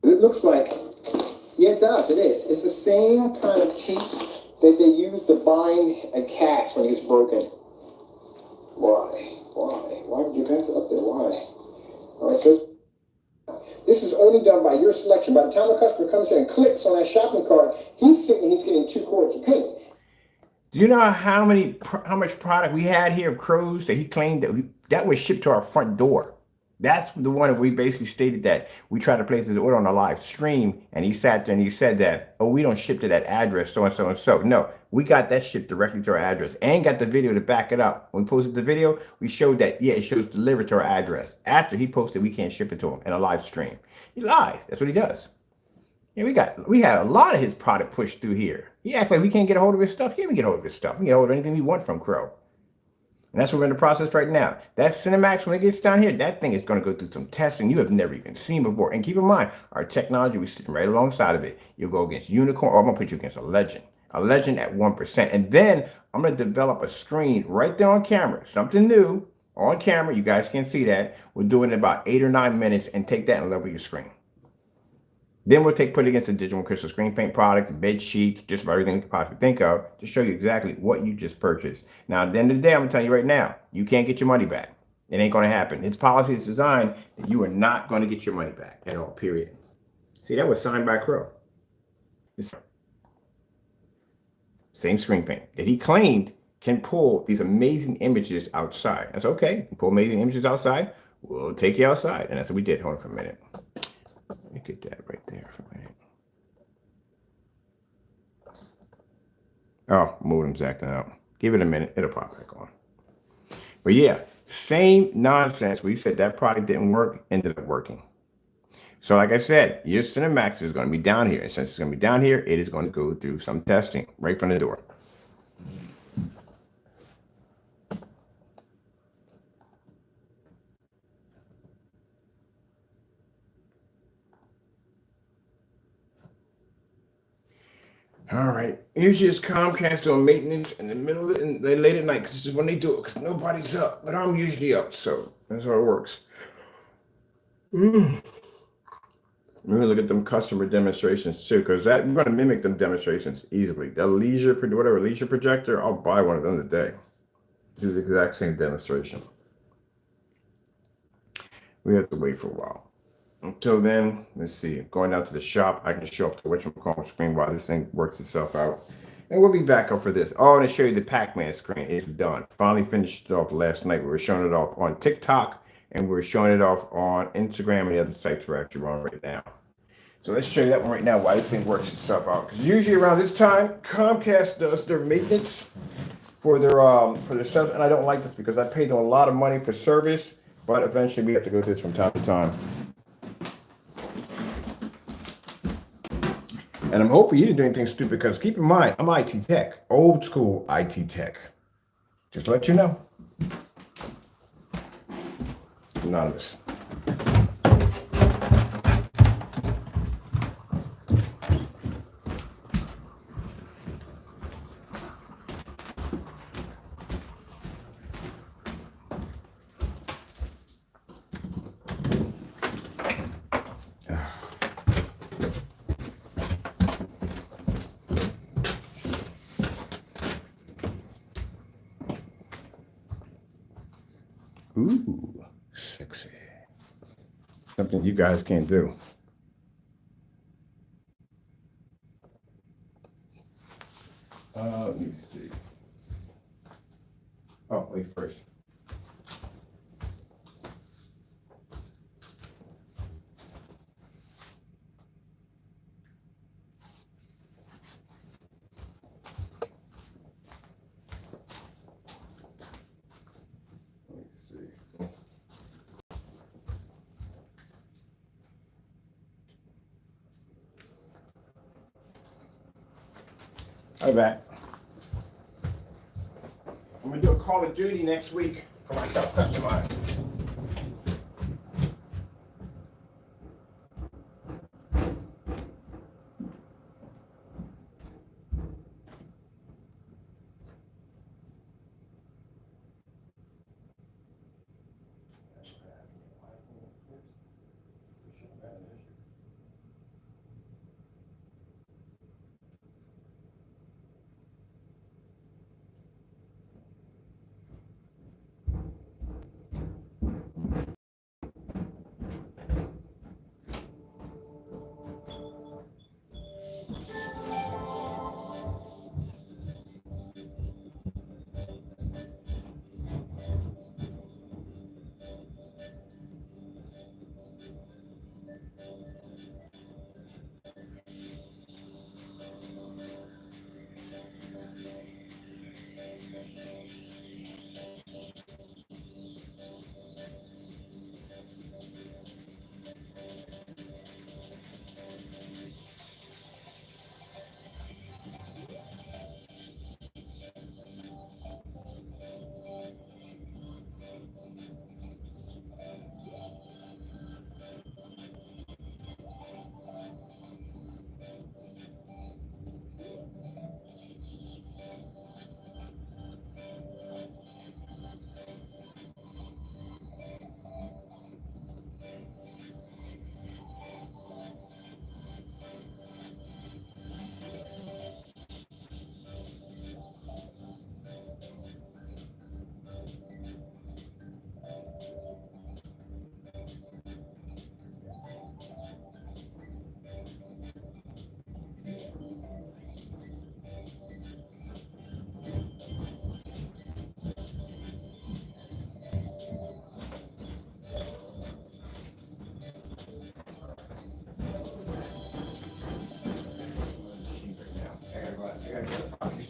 It looks like, yeah, it does. It is. It's the same kind of tape that they use to bind a cast when it's broken. Why would you have it up there? Why? All right, so this is only done by your selection. By the time the customer comes here and clicks on that shopping cart, he's thinking he's getting 2 quarts of paint. Do you know how much product we had here of Crow's that he claimed that was shipped to our front door? That's the one that we basically stated that we tried to place his order on a live stream, and he sat there and he said that, oh, we don't ship to that address, so and so and so. No, we got that shipped directly to our address and got the video to back it up. When we posted the video, we showed that, yeah, it shows delivered to our address. After he posted, we can't ship it to him in a live stream. He lies. That's what he does. Yeah, we had a lot of his product pushed through here. He acts like we can't get a hold of his stuff. Yeah, we get a hold of his stuff. We can get a hold of anything we want from Crow. And that's what we're in the process right now. That Cinemax, when it gets down here, that thing is going to go through some testing you have never even seen before. And keep in mind, our technology, we're sitting right alongside of it. You'll go against Unicorn, or I'm going to put you against a Legend at 1%. And then I'm going to develop a screen right there on camera, something new on camera. You guys can see that. We'll do it in about 8 or 9 minutes and take that and level your screen. Then we'll put it against the Digital Crystal screen paint products, bed sheets, just about everything you can possibly think of to show you exactly what you just purchased. Now, at the end of the day, I'm going to tell you right now, you can't get your money back. It ain't going to happen. His policy is designed that you are not going to get your money back at all, period. See, that was signed by Crow. Same screen paint that he claimed can pull these amazing images outside. That's okay. You can pull amazing images outside. We'll take you outside. And that's what we did. Hold on for a minute. Let me get that right there for a minute. Oh, modem's acting out. Give it a minute. It'll pop back on. But yeah, same nonsense. We said that product didn't work, ended up working. So like I said, your Cinemax is going to be down here. And since it's going to be down here, it is going to go through some testing right from the door. All right, here's just Comcast doing maintenance in the middle of the late at night, because this is when they do it, because nobody's up, but I'm usually up, so that's how it works. We're gonna look at them customer demonstrations too, because we're gonna mimic them demonstrations easily. The leisure projector, I'll buy one of them today. Do the exact same demonstration. We have to wait for a while. Until then, let's see. Going out to the shop, I can show up to whatchamacallit screen while this thing works itself out. And we'll be back up for this. Oh, and to show you the Pac-Man screen. It's done. Finally finished it off last night. We were showing it off on TikTok, and we're showing it off on Instagram and the other sites we're actually on right now. So let's show you that one right now, why this thing works itself out. Because usually around this time, Comcast does their maintenance for their service. And I don't like this because I paid them a lot of money for service, but eventually we have to go through this from time to time. And I'm hoping you didn't do anything stupid, because keep in mind, I'm IT tech, old school IT tech. Just to let you know. Anonymous. Ooh, sexy. Something you guys can't do. Let me see. Oh, wait first. Let me see. I'm back. I'm gonna do a Call of Duty next week for myself customized.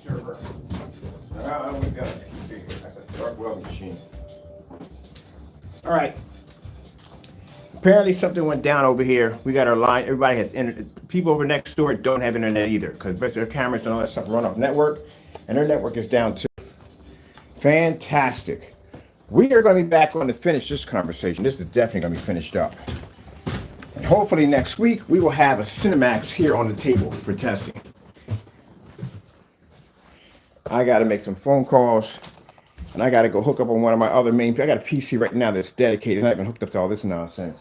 Server. We got a PC here. That's a dark welding machine. All right. Apparently something went down over here. We got our line. Everybody has internet. People over next door don't have internet either because their cameras and all that stuff run off network, and their network is down too. Fantastic. We are going to be back on to finish this conversation. This is definitely going to be finished up. And hopefully next week we will have a Cinemax here on the table for testing. I got to make some phone calls, and I got to go hook up on one of my other main. I got a PC right now that's dedicated, not even hooked up to all this nonsense.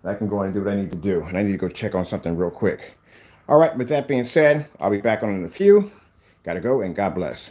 I can go in and do what I need to do, and I need to go check on something real quick. All right, with that being said, I'll be back on in a few. Got to go, and God bless.